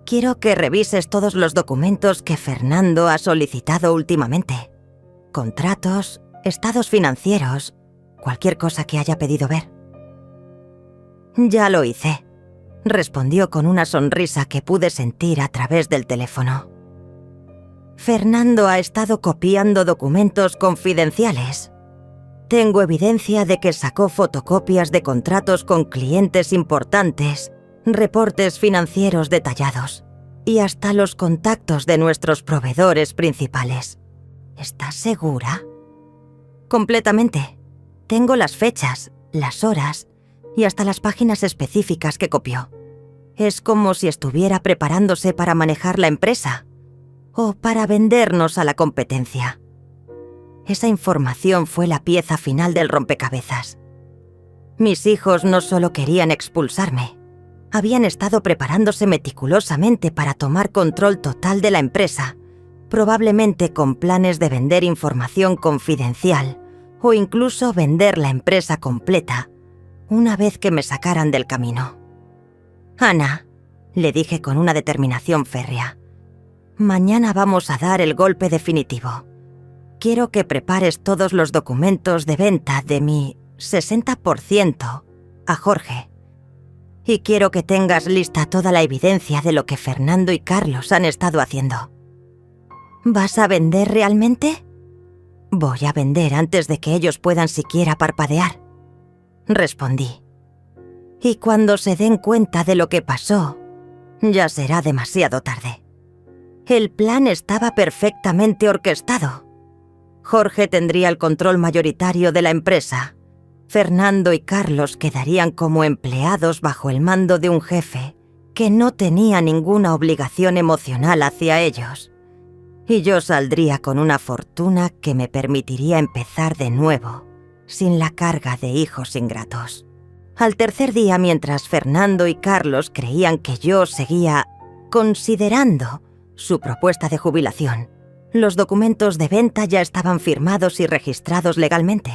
Quiero que revises todos los documentos que Fernando ha solicitado últimamente. Contratos, estados financieros, cualquier cosa que haya pedido ver. Ya lo hice, respondió con una sonrisa que pude sentir a través del teléfono. Fernando ha estado copiando documentos confidenciales. Tengo evidencia de que sacó fotocopias de contratos con clientes importantes, reportes financieros detallados y hasta los contactos de nuestros proveedores principales. ¿Estás segura? Completamente. Tengo las fechas, las horas y hasta las páginas específicas que copió. Es como si estuviera preparándose para manejar la empresa o para vendernos a la competencia. Esa información fue la pieza final del rompecabezas. Mis hijos no solo querían expulsarme, habían estado preparándose meticulosamente para tomar control total de la empresa, probablemente con planes de vender información confidencial o incluso vender la empresa completa una vez que me sacaran del camino. Ana, le dije con una determinación férrea, mañana vamos a dar el golpe definitivo. Quiero que prepares todos los documentos de venta de mi 60% a Jorge. Y quiero que tengas lista toda la evidencia de lo que Fernando y Carlos han estado haciendo. ¿Vas a vender realmente? Voy a vender antes de que ellos puedan siquiera parpadear, respondí. Y cuando se den cuenta de lo que pasó, ya será demasiado tarde. El plan estaba perfectamente orquestado. Jorge tendría el control mayoritario de la empresa. Fernando y Carlos quedarían como empleados bajo el mando de un jefe que no tenía ninguna obligación emocional hacia ellos. Y yo saldría con una fortuna que me permitiría empezar de nuevo, sin la carga de hijos ingratos. Al tercer día, mientras Fernando y Carlos creían que yo seguía considerando su propuesta de jubilación, los documentos de venta ya estaban firmados y registrados legalmente.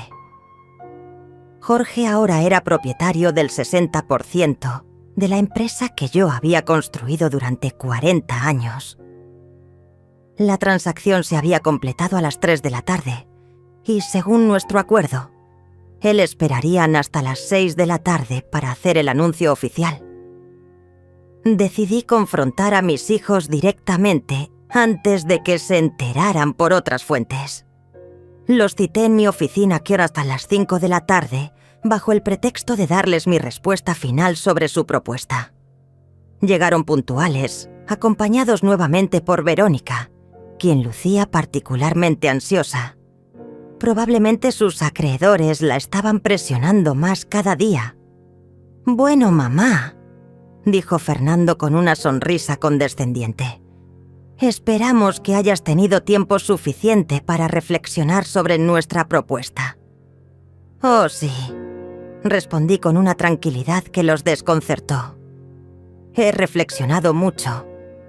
Jorge ahora era propietario del 60% de la empresa que yo había construido durante 40 años. La transacción se había completado a las 3 de la tarde y, según nuestro acuerdo, él esperarían hasta las 6 de la tarde para hacer el anuncio oficial. Decidí confrontar a mis hijos directamente antes de que se enteraran por otras fuentes. Los cité en mi oficina que era hasta las 5 de la tarde bajo el pretexto de darles mi respuesta final sobre su propuesta. Llegaron puntuales, acompañados nuevamente por Verónica, quien lucía particularmente ansiosa. Probablemente sus acreedores la estaban presionando más cada día. «Bueno, mamá», dijo Fernando con una sonrisa condescendiente. «Esperamos que hayas tenido tiempo suficiente para reflexionar sobre nuestra propuesta». «Oh, sí», respondí con una tranquilidad que los desconcertó. «He reflexionado mucho.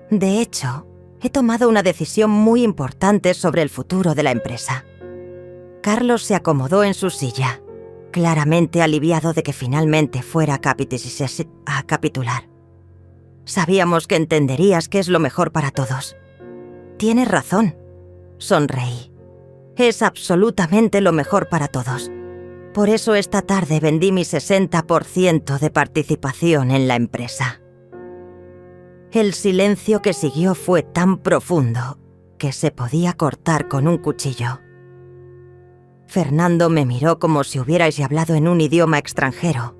De hecho, he tomado una decisión muy importante sobre el futuro de la empresa». Carlos se acomodó en su silla, claramente aliviado de que finalmente fuera a capitular. «Sabíamos que entenderías que es lo mejor para todos». «Tienes razón», sonreí. «Es absolutamente lo mejor para todos. Por eso esta tarde vendí mi 60% de participación en la empresa». El silencio que siguió fue tan profundo que se podía cortar con un cuchillo. Fernando me miró como si hubierais hablado en un idioma extranjero.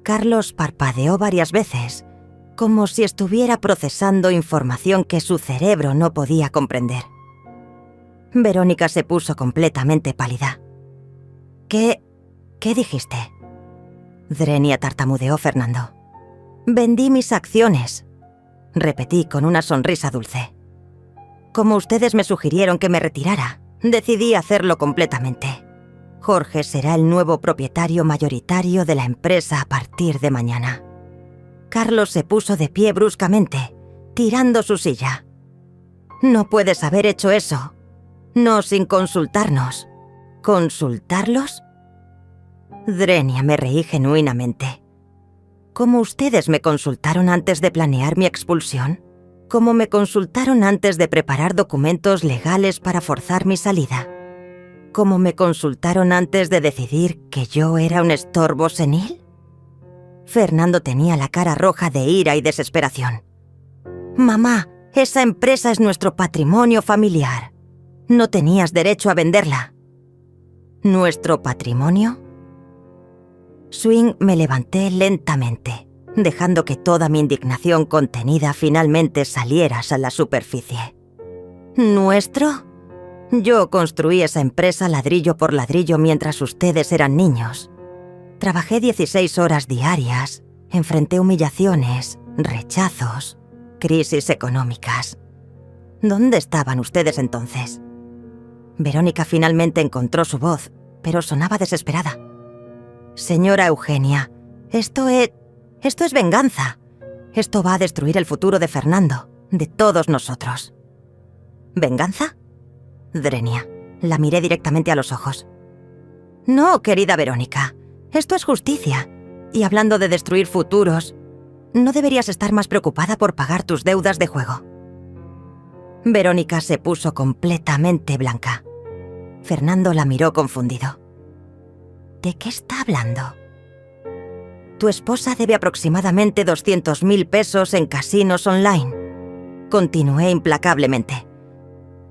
Carlos parpadeó varias veces, como si estuviera procesando información que su cerebro no podía comprender. Verónica se puso completamente pálida. ¿Qué dijiste?» Drenia, tartamudeó Fernando. «Vendí mis acciones», repetí con una sonrisa dulce. «Como ustedes me sugirieron que me retirara, decidí hacerlo completamente. Jorge será el nuevo propietario mayoritario de la empresa a partir de mañana». Carlos se puso de pie bruscamente, tirando su silla. «No puedes haber hecho eso. No sin consultarnos». «¿Consultarlos?» Drenia, me reí genuinamente. «¿Cómo ustedes me consultaron antes de planear mi expulsión? ¿Cómo me consultaron antes de preparar documentos legales para forzar mi salida? ¿Cómo me consultaron antes de decidir que yo era un estorbo senil?» Fernando tenía la cara roja de ira y desesperación. «Mamá, esa empresa es nuestro patrimonio familiar. No tenías derecho a venderla». «¿Nuestro patrimonio?» Swing me levanté lentamente, dejando que toda mi indignación contenida finalmente saliera a la superficie. ¿Nuestro? Yo construí esa empresa ladrillo por ladrillo mientras ustedes eran niños. Trabajé 16 horas diarias, enfrenté humillaciones, rechazos, crisis económicas. ¿Dónde estaban ustedes entonces? Verónica finalmente encontró su voz, pero sonaba desesperada. «Señora Eugenia, esto es venganza. Esto va a destruir el futuro de Fernando, de todos nosotros». «¿Venganza?» Drenia, la miré directamente a los ojos. «No, querida Verónica, esto es justicia. Y hablando de destruir futuros, ¿no deberías estar más preocupada por pagar tus deudas de juego?» Verónica se puso completamente blanca. Fernando la miró confundido. ¿De qué está hablando? «Tu esposa debe aproximadamente 200.000 pesos en casinos online», continué implacablemente.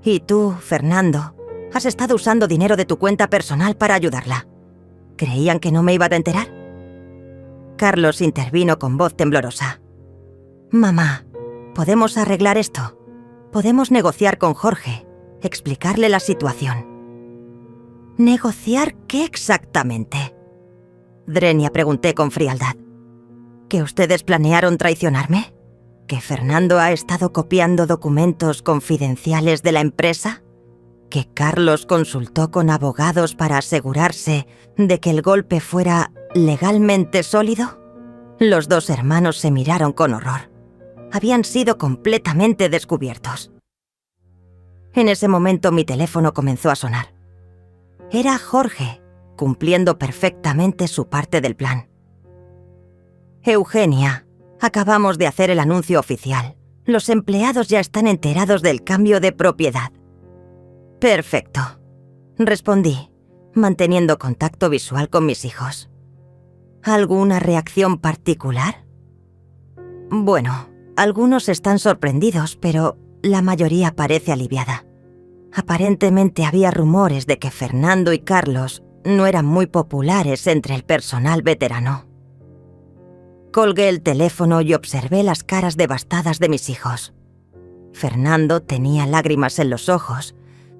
«Y tú, Fernando, has estado usando dinero de tu cuenta personal para ayudarla. ¿Creían que no me iba a enterar?» Carlos intervino con voz temblorosa. «Mamá, podemos arreglar esto. Podemos negociar con Jorge, explicarle la situación». «¿Negociar qué exactamente?» Drenia, pregunté con frialdad. ¿Que ustedes planearon traicionarme? ¿Que Fernando ha estado copiando documentos confidenciales de la empresa? ¿Que Carlos consultó con abogados para asegurarse de que el golpe fuera legalmente sólido? Los dos hermanos se miraron con horror. Habían sido completamente descubiertos. En ese momento mi teléfono comenzó a sonar. Era Jorge, cumpliendo perfectamente su parte del plan. Eugenia, acabamos de hacer el anuncio oficial. Los empleados ya están enterados del cambio de propiedad. Perfecto, respondí, manteniendo contacto visual con mis hijos. ¿Alguna reacción particular? Bueno, algunos están sorprendidos, pero la mayoría parece aliviada. Aparentemente había rumores de que Fernando y Carlos no eran muy populares entre el personal veterano. Colgué el teléfono y observé las caras devastadas de mis hijos. Fernando tenía lágrimas en los ojos,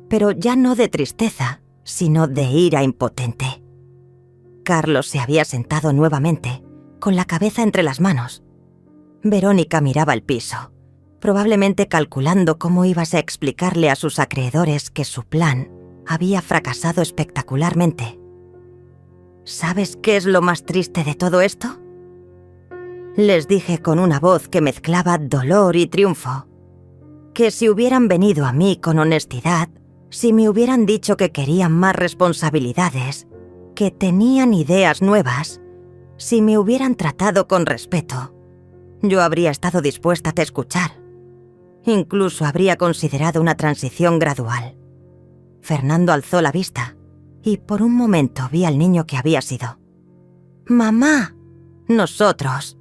pero ya no de tristeza, sino de ira impotente. Carlos se había sentado nuevamente, con la cabeza entre las manos. Verónica miraba el piso, probablemente calculando cómo ibas a explicarle a sus acreedores que su plan había fracasado espectacularmente. ¿Sabes qué es lo más triste de todo esto? Les dije con una voz que mezclaba dolor y triunfo, que si hubieran venido a mí con honestidad, si me hubieran dicho que querían más responsabilidades, que tenían ideas nuevas, si me hubieran tratado con respeto, yo habría estado dispuesta a escuchar. Incluso habría considerado una transición gradual. Fernando alzó la vista y por un momento vi al niño que había sido. «¡Mamá! ¡Nosotros!».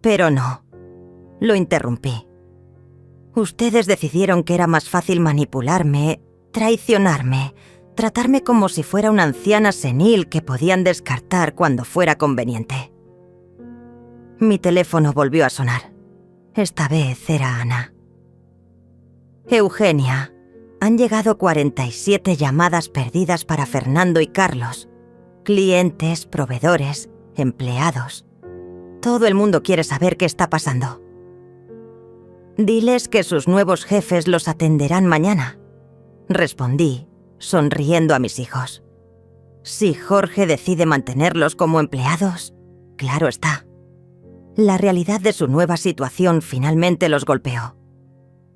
Pero no, lo interrumpí. Ustedes decidieron que era más fácil manipularme, traicionarme, tratarme como si fuera una anciana senil que podían descartar cuando fuera conveniente. Mi teléfono volvió a sonar. Esta vez era Ana. Eugenia, han llegado 47 llamadas perdidas para Fernando y Carlos. Clientes, proveedores, empleados. Todo el mundo quiere saber qué está pasando. Diles que sus nuevos jefes los atenderán mañana, respondí, sonriendo a mis hijos. Si Jorge decide mantenerlos como empleados, claro está. La realidad de su nueva situación finalmente los golpeó.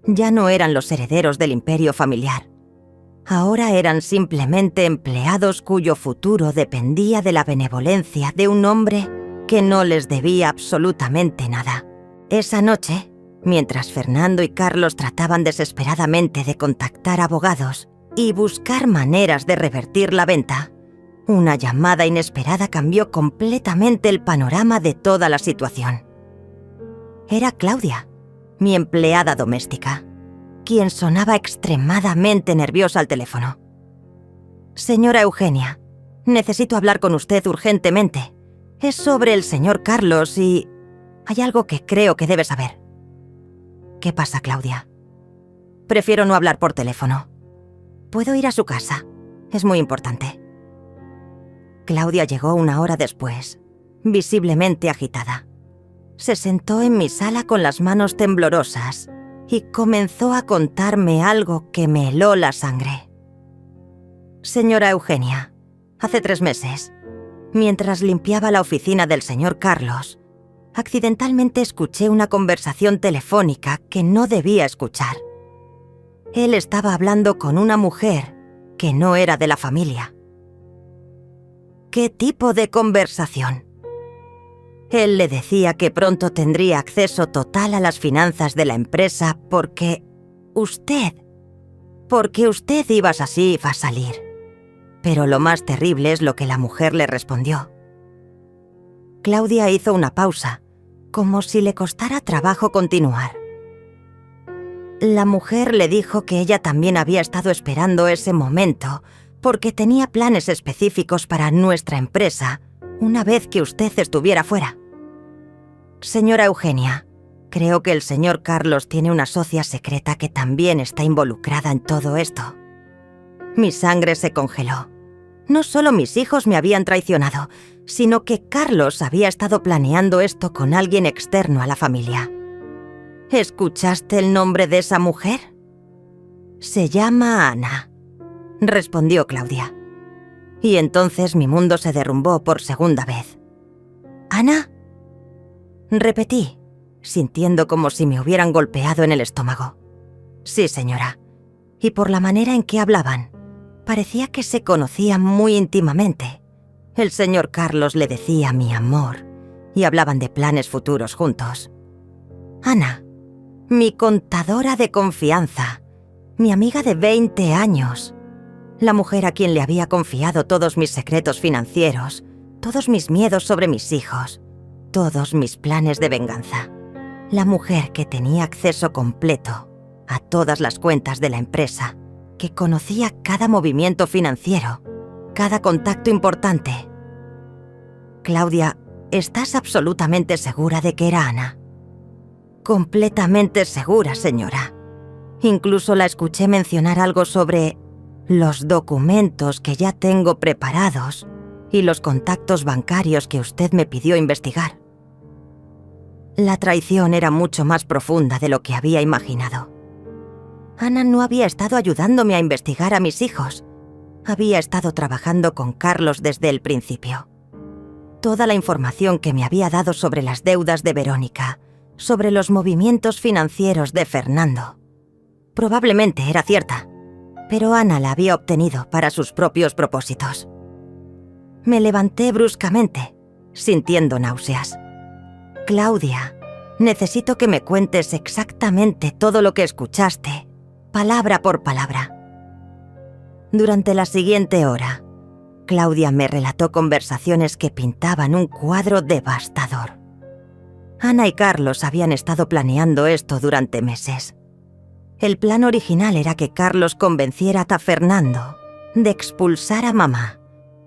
Ya no eran los herederos del imperio familiar. Ahora eran simplemente empleados cuyo futuro dependía de la benevolencia de un hombre que no les debía absolutamente nada. Esa noche, mientras Fernando y Carlos trataban desesperadamente de contactar abogados y buscar maneras de revertir la venta, una llamada inesperada cambió completamente el panorama de toda la situación. Era Claudia, mi empleada doméstica, quien sonaba extremadamente nerviosa al teléfono. «Señora Eugenia, necesito hablar con usted urgentemente. Es sobre el señor Carlos y hay algo que creo que debe saber». «¿Qué pasa, Claudia?» «Prefiero no hablar por teléfono. ¿Puedo ir a su casa? Es muy importante». Claudia llegó una hora después, visiblemente agitada. Se sentó en mi sala con las manos temblorosas y comenzó a contarme algo que me heló la sangre. «Señora Eugenia, hace 3 meses, mientras limpiaba la oficina del señor Carlos, accidentalmente escuché una conversación telefónica que no debía escuchar. Él estaba hablando con una mujer que no era de la familia». «¿Qué tipo de conversación?» Él le decía que pronto tendría acceso total a las finanzas de la empresa porque usted ibas así a salir. Pero lo más terrible es lo que la mujer le respondió. Claudia hizo una pausa, como si le costara trabajo continuar. La mujer le dijo que ella también había estado esperando ese momento porque tenía planes específicos para nuestra empresa una vez que usted estuviera fuera. «Señora Eugenia, creo que el señor Carlos tiene una socia secreta que también está involucrada en todo esto». Mi sangre se congeló. No solo mis hijos me habían traicionado, sino que Carlos había estado planeando esto con alguien externo a la familia. «¿Escuchaste el nombre de esa mujer?» «Se llama Ana», respondió Claudia. Y entonces mi mundo se derrumbó por segunda vez. «¿Ana?», repetí, sintiendo como si me hubieran golpeado en el estómago. «Sí, señora. Y por la manera en que hablaban, Parecía que se conocían muy íntimamente. El señor Carlos le decía mi amor y hablaban de planes futuros juntos. Ana, mi contadora de confianza, mi amiga de 20 años, la mujer a quien le había confiado todos mis secretos financieros, todos mis miedos sobre mis hijos, todos mis planes de venganza. La mujer que tenía acceso completo a todas las cuentas de la empresa, que conocía cada movimiento financiero, cada contacto importante. Claudia, ¿estás absolutamente segura de que era Ana? Completamente segura, señora. Incluso la escuché mencionar algo sobre los documentos que ya tengo preparados y los contactos bancarios que usted me pidió investigar. La traición era mucho más profunda de lo que había imaginado. Ana no había estado ayudándome a investigar a mis hijos. Había estado trabajando con Carlos desde el principio. Toda la información que me había dado sobre las deudas de Verónica, sobre los movimientos financieros de Fernando, probablemente era cierta, pero Ana la había obtenido para sus propios propósitos. Me levanté bruscamente, sintiendo náuseas. Claudia, necesito que me cuentes exactamente todo lo que escuchaste, palabra por palabra. Durante la siguiente hora, Claudia me relató conversaciones que pintaban un cuadro devastador. Ana y Carlos habían estado planeando esto durante meses. El plan original era que Carlos convenciera a Fernando de expulsar a mamá,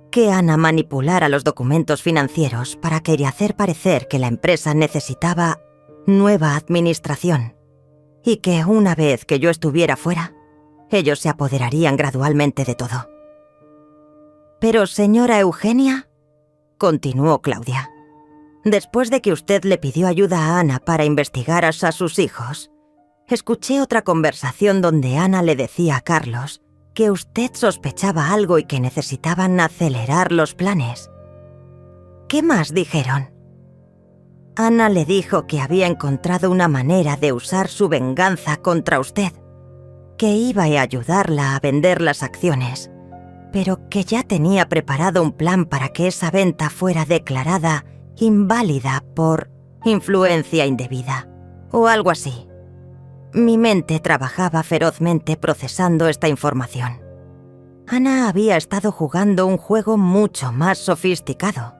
que Ana manipulara los documentos financieros para querer hacer parecer que la empresa necesitaba nueva administración y que una vez que yo estuviera fuera, ellos se apoderarían gradualmente de todo. Pero, señora Eugenia, continuó Claudia, después de que usted le pidió ayuda a Ana para investigar a sus hijos, escuché otra conversación donde Ana le decía a Carlos que usted sospechaba algo y que necesitaban acelerar los planes. ¿Qué más dijeron? Ana le dijo que había encontrado una manera de usar su venganza contra usted, que iba a ayudarla a vender las acciones, pero que ya tenía preparado un plan para que esa venta fuera declarada inválida por influencia indebida, o algo así. Mi mente trabajaba ferozmente procesando esta información. Ana había estado jugando un juego mucho más sofisticado.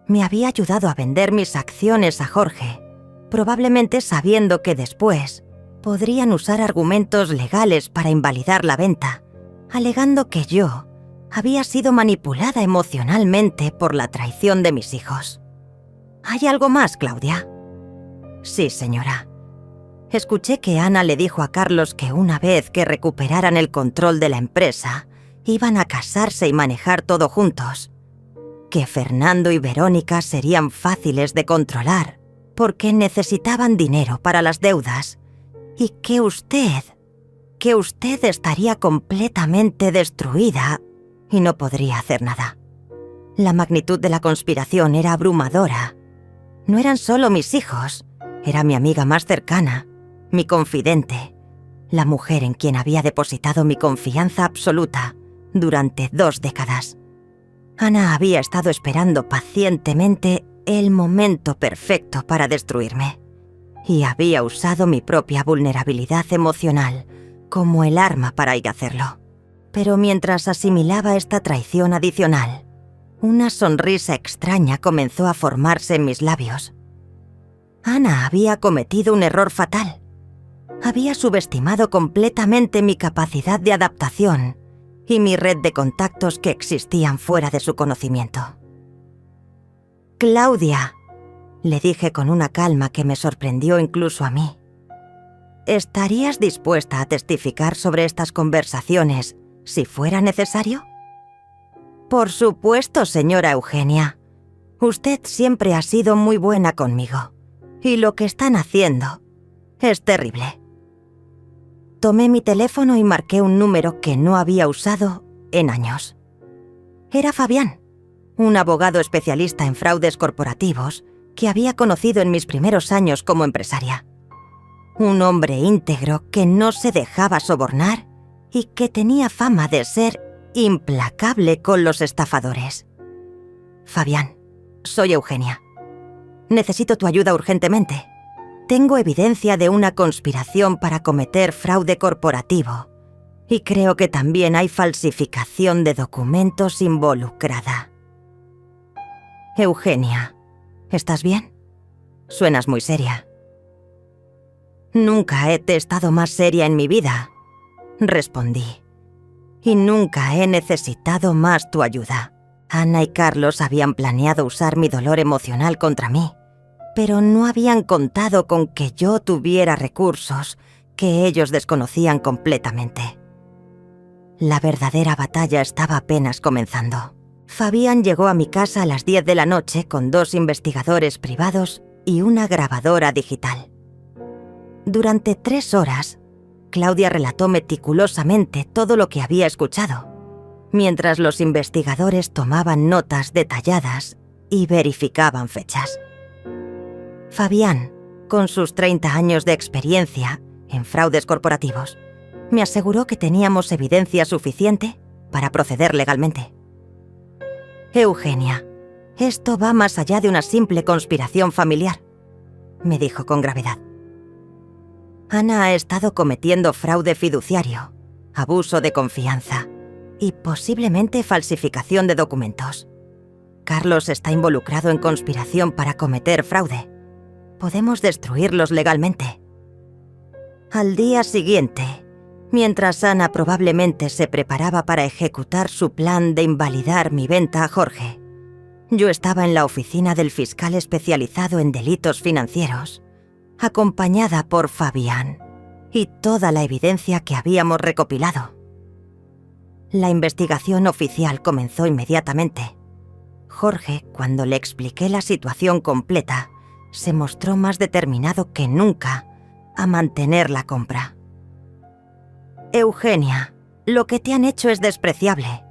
Me había ayudado a vender mis acciones a Jorge, probablemente sabiendo que después podrían usar argumentos legales para invalidar la venta, alegando que yo había sido manipulada emocionalmente por la traición de mis hijos. ¿Hay algo más, Claudia? Sí, señora. Escuché que Ana le dijo a Carlos que una vez que recuperaran el control de la empresa, iban a casarse y manejar todo juntos. Que Fernando y Verónica serían fáciles de controlar, porque necesitaban dinero para las deudas, y que usted estaría completamente destruida y no podría hacer nada. La magnitud de la conspiración era abrumadora. No eran solo mis hijos, era mi amiga más cercana, mi confidente, la mujer en quien había depositado mi confianza absoluta durante 2 décadas. Ana había estado esperando pacientemente el momento perfecto para destruirme, y había usado mi propia vulnerabilidad emocional como el arma para ir a hacerlo. Pero mientras asimilaba esta traición adicional, una sonrisa extraña comenzó a formarse en mis labios. Ana había cometido un error fatal. Había subestimado completamente mi capacidad de adaptación y mi red de contactos que existían fuera de su conocimiento. «Claudia», le dije con una calma que me sorprendió incluso a mí, ¿estarías dispuesta a testificar sobre estas conversaciones si fuera necesario? Por supuesto, señora Eugenia. Usted siempre ha sido muy buena conmigo, y lo que están haciendo es terrible. Tomé mi teléfono y marqué un número que no había usado en años. Era Fabián, un abogado especialista en fraudes corporativos que había conocido en mis primeros años como empresaria. Un hombre íntegro que no se dejaba sobornar y que tenía fama de ser implacable con los estafadores. Fabián, soy Eugenia. Necesito tu ayuda urgentemente. Tengo evidencia de una conspiración para cometer fraude corporativo y creo que también hay falsificación de documentos involucrada. Eugenia, ¿estás bien? Suenas muy seria. Nunca he estado más seria en mi vida, respondí. Y nunca he necesitado más tu ayuda. Ana y Carlos habían planeado usar mi dolor emocional contra mí, pero no habían contado con que yo tuviera recursos que ellos desconocían completamente. La verdadera batalla estaba apenas comenzando. Fabián llegó a mi casa a las 10 de la noche con 2 investigadores privados y una grabadora digital. Durante 3 horas, Claudia relató meticulosamente todo lo que había escuchado, mientras los investigadores tomaban notas detalladas y verificaban fechas. Fabián, con sus 30 años de experiencia en fraudes corporativos, me aseguró que teníamos evidencia suficiente para proceder legalmente. Eugenia, esto va más allá de una simple conspiración familiar, me dijo con gravedad. Ana ha estado cometiendo fraude fiduciario, abuso de confianza y posiblemente falsificación de documentos. Carlos está involucrado en conspiración para cometer fraude. Podemos destruirlos legalmente. Al día siguiente, mientras Ana probablemente se preparaba para ejecutar su plan de invalidar mi venta a Jorge, yo estaba en la oficina del fiscal especializado en delitos financieros, acompañada por Fabián y toda la evidencia que habíamos recopilado. La investigación oficial comenzó inmediatamente. Jorge, cuando le expliqué la situación completa, se mostró más determinado que nunca a mantener la compra. Eugenia, lo que te han hecho es despreciable.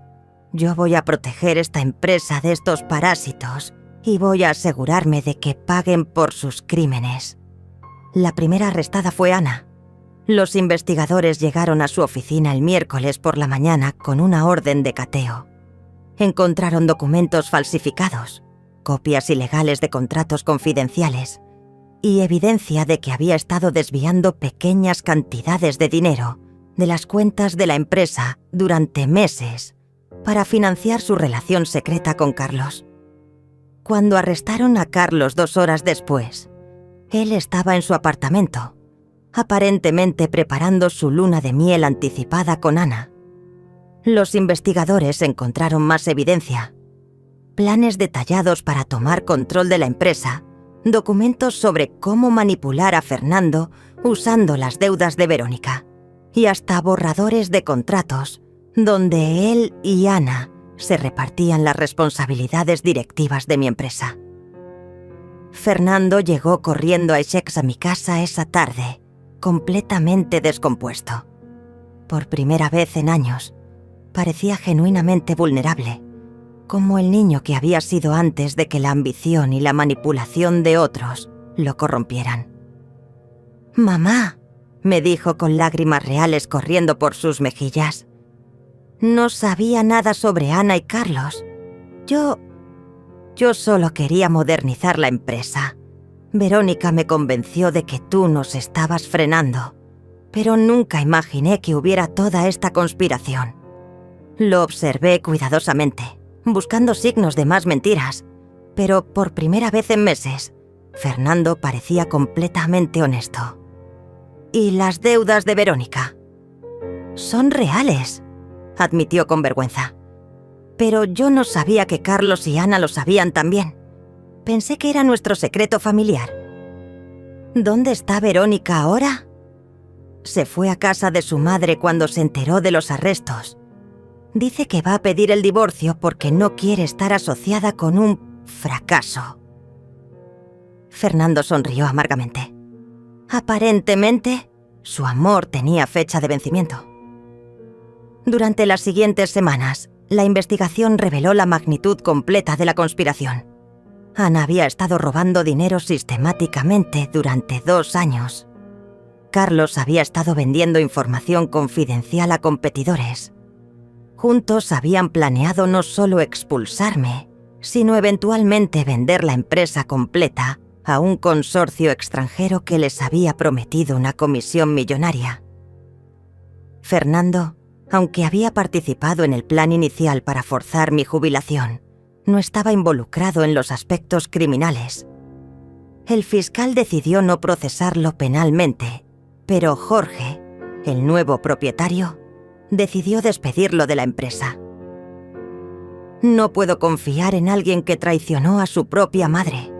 Yo voy a proteger esta empresa de estos parásitos y voy a asegurarme de que paguen por sus crímenes. La primera arrestada fue Ana. Los investigadores llegaron a su oficina el miércoles por la mañana con una orden de cateo. Encontraron documentos falsificados, copias ilegales de contratos confidenciales y evidencia de que había estado desviando pequeñas cantidades de dinero de las cuentas de la empresa durante meses para financiar su relación secreta con Carlos. Cuando arrestaron a Carlos 2 horas después, él estaba en su apartamento, aparentemente preparando su luna de miel anticipada con Ana. Los investigadores encontraron más evidencia: planes detallados para tomar control de la empresa, documentos sobre cómo manipular a Fernando usando las deudas de Verónica, y hasta borradores de contratos donde él y Ana se repartían las responsabilidades directivas de mi empresa. Fernando llegó corriendo a Essex a mi casa esa tarde, completamente descompuesto. Por primera vez en años, parecía genuinamente vulnerable, como el niño que había sido antes de que la ambición y la manipulación de otros lo corrompieran. «Mamá», me dijo con lágrimas reales corriendo por sus mejillas, «no sabía nada sobre Ana y Carlos. Yo solo quería modernizar la empresa. Verónica me convenció de que tú nos estabas frenando, pero nunca imaginé que hubiera toda esta conspiración. Lo observé cuidadosamente, buscando signos de más mentiras, pero por primera vez en meses, Fernando parecía completamente honesto. ¿Y las deudas de Verónica? Son reales», admitió con vergüenza. «Pero yo no sabía que Carlos y Ana lo sabían también. Pensé que era nuestro secreto familiar». «¿Dónde está Verónica ahora?» «Se fue a casa de su madre cuando se enteró de los arrestos. Dice que va a pedir el divorcio porque no quiere estar asociada con un fracaso». Fernando sonrió amargamente. Aparentemente, su amor tenía fecha de vencimiento. Durante las siguientes semanas, la investigación reveló la magnitud completa de la conspiración. Ana había estado robando dinero sistemáticamente durante 2 años. Carlos había estado vendiendo información confidencial a competidores. Juntos habían planeado no solo expulsarme, sino eventualmente vender la empresa completa a un consorcio extranjero que les había prometido una comisión millonaria. Fernando, aunque había participado en el plan inicial para forzar mi jubilación, no estaba involucrado en los aspectos criminales. El fiscal decidió no procesarlo penalmente, pero Jorge, el nuevo propietario, decidió despedirlo de la empresa. «No puedo confiar en alguien que traicionó a su propia madre»,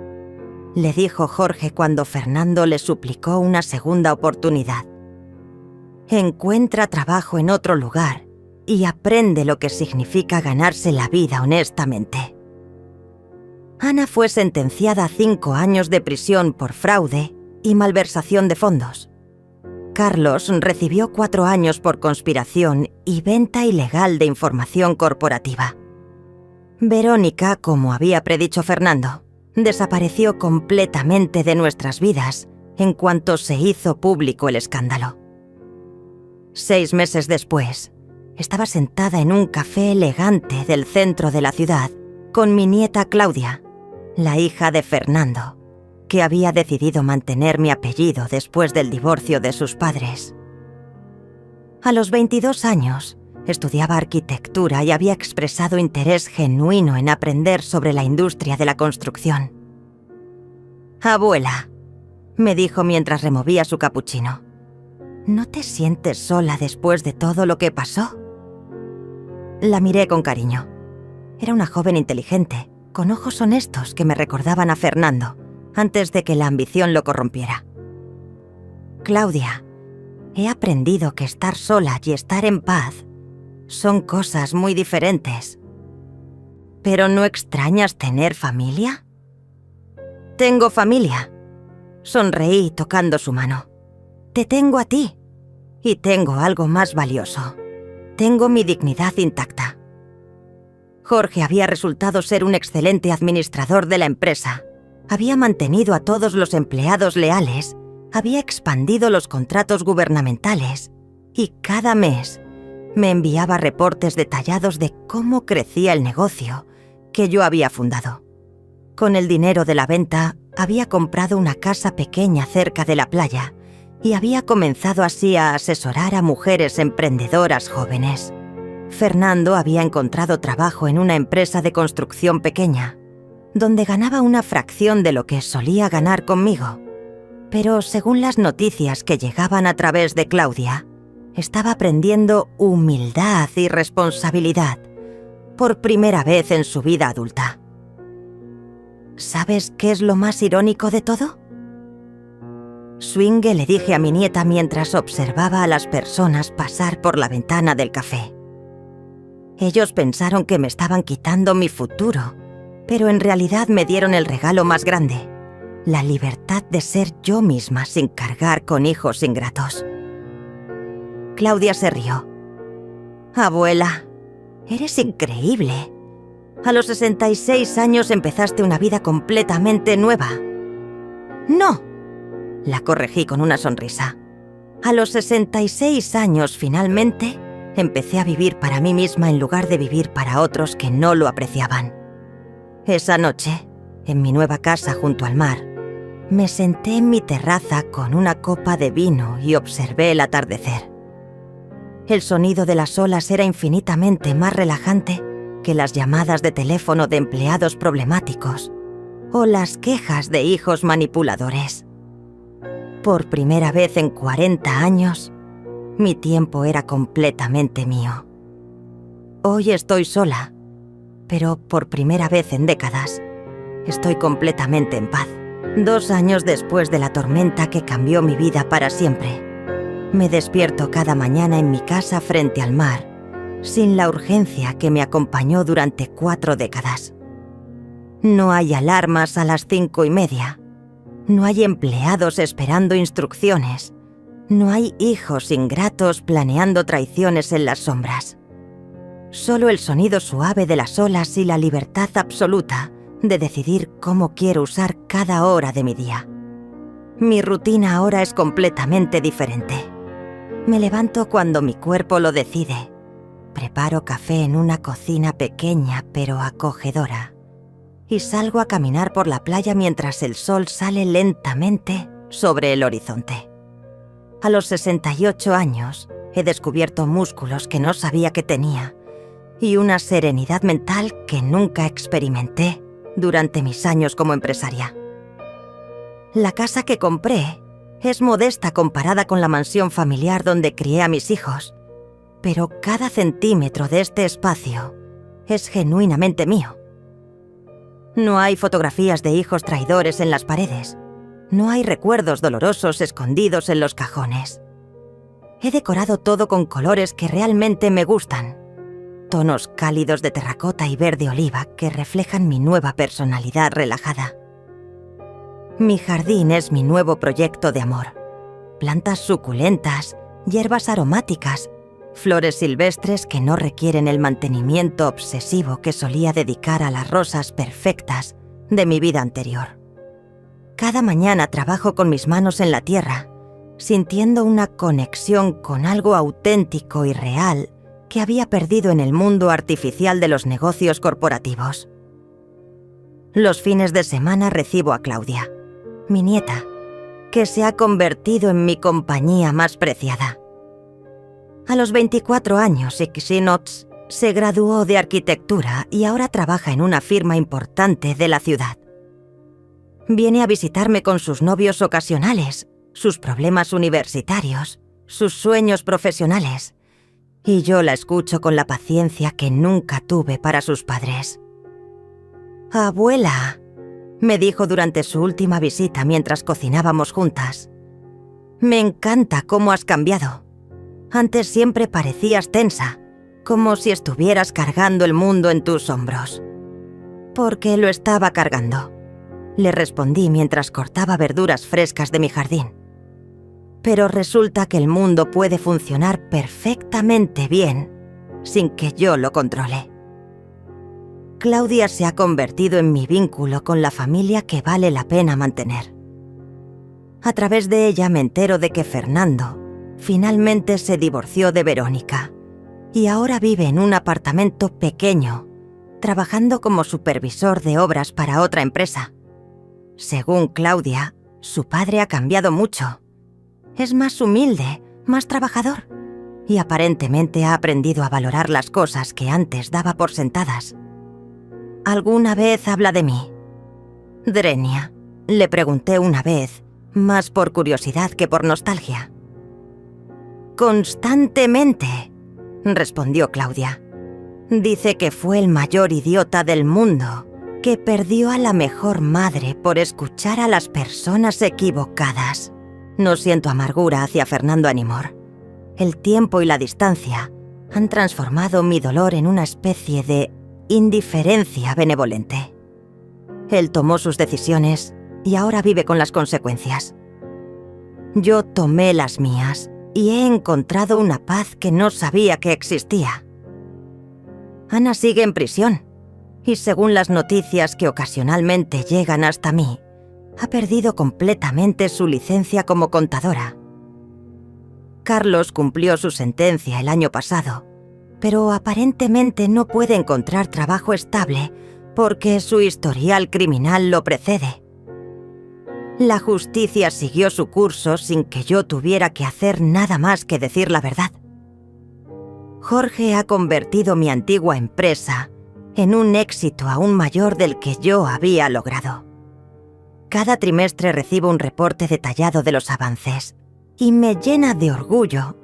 le dijo Jorge cuando Fernando le suplicó una segunda oportunidad. «Encuentra trabajo en otro lugar y aprende lo que significa ganarse la vida honestamente». Ana fue sentenciada a 5 años de prisión por fraude y malversación de fondos. Carlos recibió 4 años por conspiración y venta ilegal de información corporativa. Verónica, como había predicho Fernando, desapareció completamente de nuestras vidas en cuanto se hizo público el escándalo. 6 meses después, estaba sentada en un café elegante del centro de la ciudad con mi nieta Claudia, la hija de Fernando, que había decidido mantener mi apellido después del divorcio de sus padres. A los 22 años, estudiaba arquitectura y había expresado interés genuino en aprender sobre la industria de la construcción. «Abuela», me dijo mientras removía su capuchino, «¿no te sientes sola después de todo lo que pasó?» La miré con cariño. Era una joven inteligente, con ojos honestos que me recordaban a Fernando, antes de que la ambición lo corrompiera. «Claudia, he aprendido que estar sola y estar en paz son cosas muy diferentes. ¿Pero no extrañas tener familia?» «Tengo familia», sonreí tocando su mano. «Te tengo a ti. Y tengo algo más valioso. Tengo mi dignidad intacta». Jorge había resultado ser un excelente administrador de la empresa. Había mantenido a todos los empleados leales, había expandido los contratos gubernamentales y cada mes me enviaba reportes detallados de cómo crecía el negocio que yo había fundado. Con el dinero de la venta, había comprado una casa pequeña cerca de la playa y había comenzado así a asesorar a mujeres emprendedoras jóvenes. Fernando había encontrado trabajo en una empresa de construcción pequeña, donde ganaba una fracción de lo que solía ganar conmigo. Pero según las noticias que llegaban a través de Claudia, estaba aprendiendo humildad y responsabilidad por primera vez en su vida adulta. ¿Sabes qué es lo más irónico de todo? Swinge, le dije a mi nieta mientras observaba a las personas pasar por la ventana del café. Ellos pensaron que me estaban quitando mi futuro, pero en realidad me dieron el regalo más grande, la libertad de ser yo misma sin cargar con hijos ingratos. Claudia se rió. «Abuela, eres increíble. A los 66 años empezaste una vida completamente nueva». «No», la corregí con una sonrisa. «A los 66 años, finalmente, empecé a vivir para mí misma en lugar de vivir para otros que no lo apreciaban». Esa noche, en mi nueva casa junto al mar, me senté en mi terraza con una copa de vino y observé el atardecer. El sonido de las olas era infinitamente más relajante que las llamadas de teléfono de empleados problemáticos o las quejas de hijos manipuladores. Por primera vez en 40 años, mi tiempo era completamente mío. Hoy estoy sola, pero por primera vez en décadas, estoy completamente en paz. 2 años después de la tormenta que cambió mi vida para siempre, me despierto cada mañana en mi casa frente al mar, sin la urgencia que me acompañó durante 4 décadas. No hay alarmas a las 5:30. No hay empleados esperando instrucciones. No hay hijos ingratos planeando traiciones en las sombras. Solo el sonido suave de las olas y la libertad absoluta de decidir cómo quiero usar cada hora de mi día. Mi rutina ahora es completamente diferente. Me levanto cuando mi cuerpo lo decide. preparo café en una cocina pequeña pero acogedora y salgo a caminar por la playa mientras el sol sale lentamente sobre el horizonte. A los 68 años he descubierto músculos que no sabía que tenía y una serenidad mental que nunca experimenté durante mis años como empresaria. La casa que compré es modesta comparada con la mansión familiar donde crié a mis hijos, pero cada centímetro de este espacio es genuinamente mío. No hay fotografías de hijos traidores en las paredes. No hay recuerdos dolorosos escondidos en los cajones. He decorado todo con colores que realmente me gustan. Tonos cálidos de terracota y verde oliva que reflejan mi nueva personalidad relajada. Mi jardín es mi nuevo proyecto de amor. Plantas suculentas, hierbas aromáticas, flores silvestres que no requieren el mantenimiento obsesivo que solía dedicar a las rosas perfectas de mi vida anterior. Cada mañana trabajo con mis manos en la tierra, sintiendo una conexión con algo auténtico y real que había perdido en el mundo artificial de los negocios corporativos. Los fines de semana recibo a Claudia, mi nieta, que se ha convertido en mi compañía más preciada. A los 24 años, Xinox se graduó de arquitectura y ahora trabaja en una firma importante de la ciudad. Viene a visitarme con sus novios ocasionales, sus problemas universitarios, sus sueños profesionales, y yo la escucho con la paciencia que nunca tuve para sus padres. «Abuela», me dijo durante su última visita mientras cocinábamos juntas, «me encanta cómo has cambiado. Antes siempre parecías tensa, como si estuvieras cargando el mundo en tus hombros». «Porque lo estaba cargando», le respondí mientras cortaba verduras frescas de mi jardín. «Pero resulta que el mundo puede funcionar perfectamente bien sin que yo lo controle». Claudia se ha convertido en mi vínculo con la familia que vale la pena mantener. A través de ella me entero de que Fernando finalmente se divorció de Verónica y ahora vive en un apartamento pequeño, trabajando como supervisor de obras para otra empresa. Según Claudia, su padre ha cambiado mucho. Es más humilde, más trabajador y aparentemente ha aprendido a valorar las cosas que antes daba por sentadas. ¿Alguna vez habla de mí? Drenia, le pregunté una vez, más por curiosidad que por nostalgia. Constantemente, respondió Claudia. Dice que fue el mayor idiota del mundo, que perdió a la mejor madre por escuchar a las personas equivocadas. No siento amargura hacia Fernando Anymore. El tiempo y la distancia han transformado mi dolor en una especie de indiferencia benevolente. Él tomó sus decisiones y ahora vive con las consecuencias. Yo tomé las mías y he encontrado una paz que no sabía que existía. Ana sigue en prisión y, según las noticias que ocasionalmente llegan hasta mí, ha perdido completamente su licencia como contadora. Carlos cumplió su sentencia el año pasado, pero aparentemente no puede encontrar trabajo estable porque su historial criminal lo precede. La justicia siguió su curso sin que yo tuviera que hacer nada más que decir la verdad. Jorge ha convertido mi antigua empresa en un éxito aún mayor del que yo había logrado. Cada trimestre recibo un reporte detallado de los avances y me llena de orgullo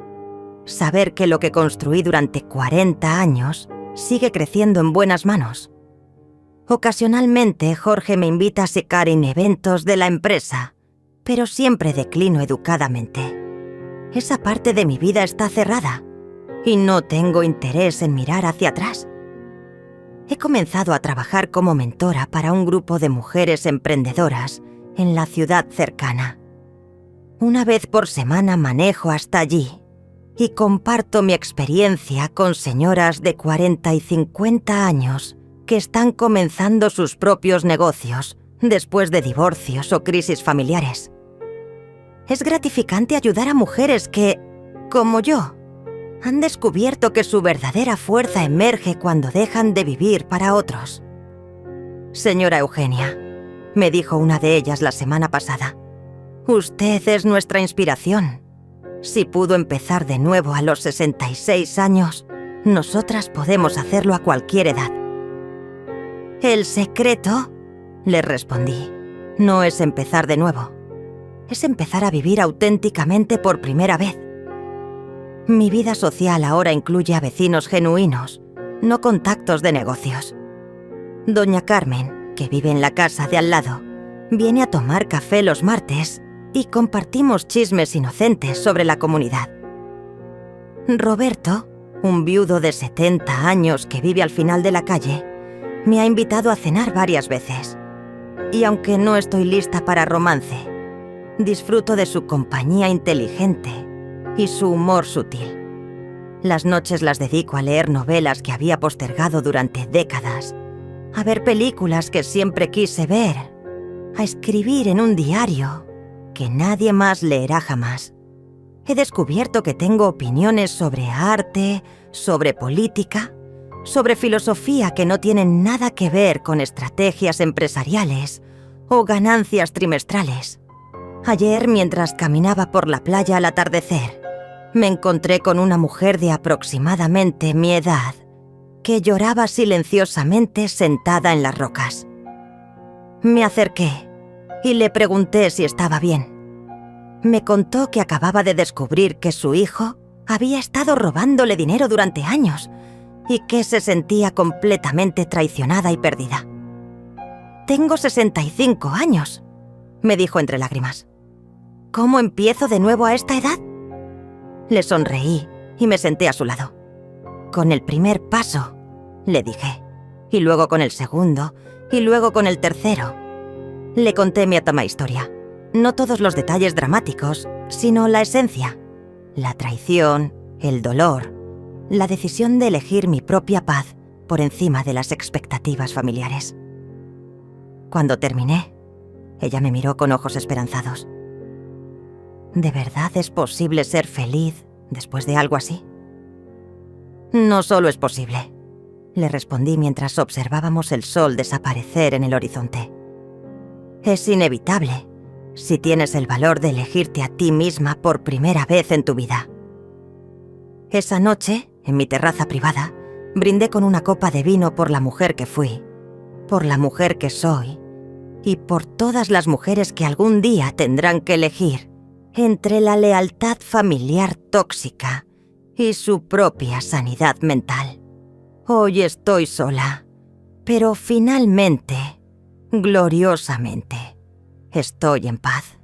saber que lo que construí durante 40 años sigue creciendo en buenas manos. Ocasionalmente, Jorge me invita a secar en eventos de la empresa, pero siempre declino educadamente. Esa parte de mi vida está cerrada y no tengo interés en mirar hacia atrás. He comenzado a trabajar como mentora para un grupo de mujeres emprendedoras en la ciudad cercana. Una vez por semana manejo hasta allí y comparto mi experiencia con señoras de 40 y 50 años que están comenzando sus propios negocios después de divorcios o crisis familiares. Es gratificante ayudar a mujeres que, como yo, Han descubierto que su verdadera fuerza emerge cuando dejan de vivir para otros. Señora Eugenia, me dijo una de ellas la semana pasada, usted es nuestra inspiración. Si pudo empezar de nuevo a los 66 años, nosotras podemos hacerlo a cualquier edad. El secreto, le respondí, no es empezar de nuevo. Es empezar a vivir auténticamente por primera vez. Mi vida social ahora incluye a vecinos genuinos, no contactos de negocios. Doña Carmen, que vive en la casa de al lado, viene a tomar café los martes y compartimos chismes inocentes sobre la comunidad. Roberto, un viudo de 70 años que vive al final de la calle, me ha invitado a cenar varias veces. Y aunque no estoy lista para romance, disfruto de su compañía inteligente y su humor sutil. Las noches las dedico a leer novelas que había postergado durante décadas, a ver películas que siempre quise ver, a escribir en un diario que nadie más leerá jamás. He descubierto que tengo opiniones sobre arte, sobre política, sobre filosofía que no tienen nada que ver con estrategias empresariales o ganancias trimestrales. Ayer, mientras caminaba por la playa al atardecer, me encontré con una mujer de aproximadamente mi edad que lloraba silenciosamente sentada en las rocas. Me acerqué y le pregunté si estaba bien. Me contó que acababa de descubrir que su hijo había estado robándole dinero durante años y que se sentía completamente traicionada y perdida. «Tengo 65 años», me dijo entre lágrimas. «¿Cómo empiezo de nuevo a esta edad?» Le sonreí y me senté a su lado. «Con el primer paso», le dije, y luego con el segundo, y luego con el tercero. Le conté mi historia. No todos los detalles dramáticos, sino la esencia. La traición, el dolor, la decisión de elegir mi propia paz por encima de las expectativas familiares. Cuando terminé, ella me miró con ojos esperanzados. ¿De verdad es posible ser feliz después de algo así? No solo es posible, le respondí mientras observábamos el sol desaparecer en el horizonte. Es inevitable si tienes el valor de elegirte a ti misma por primera vez en tu vida. Esa noche, en mi terraza privada, brindé con una copa de vino por la mujer que fui, por la mujer que soy y por todas las mujeres que algún día tendrán que elegir entre la lealtad familiar tóxica y su propia sanidad mental. Hoy estoy sola, pero finalmente, gloriosamente, estoy en paz.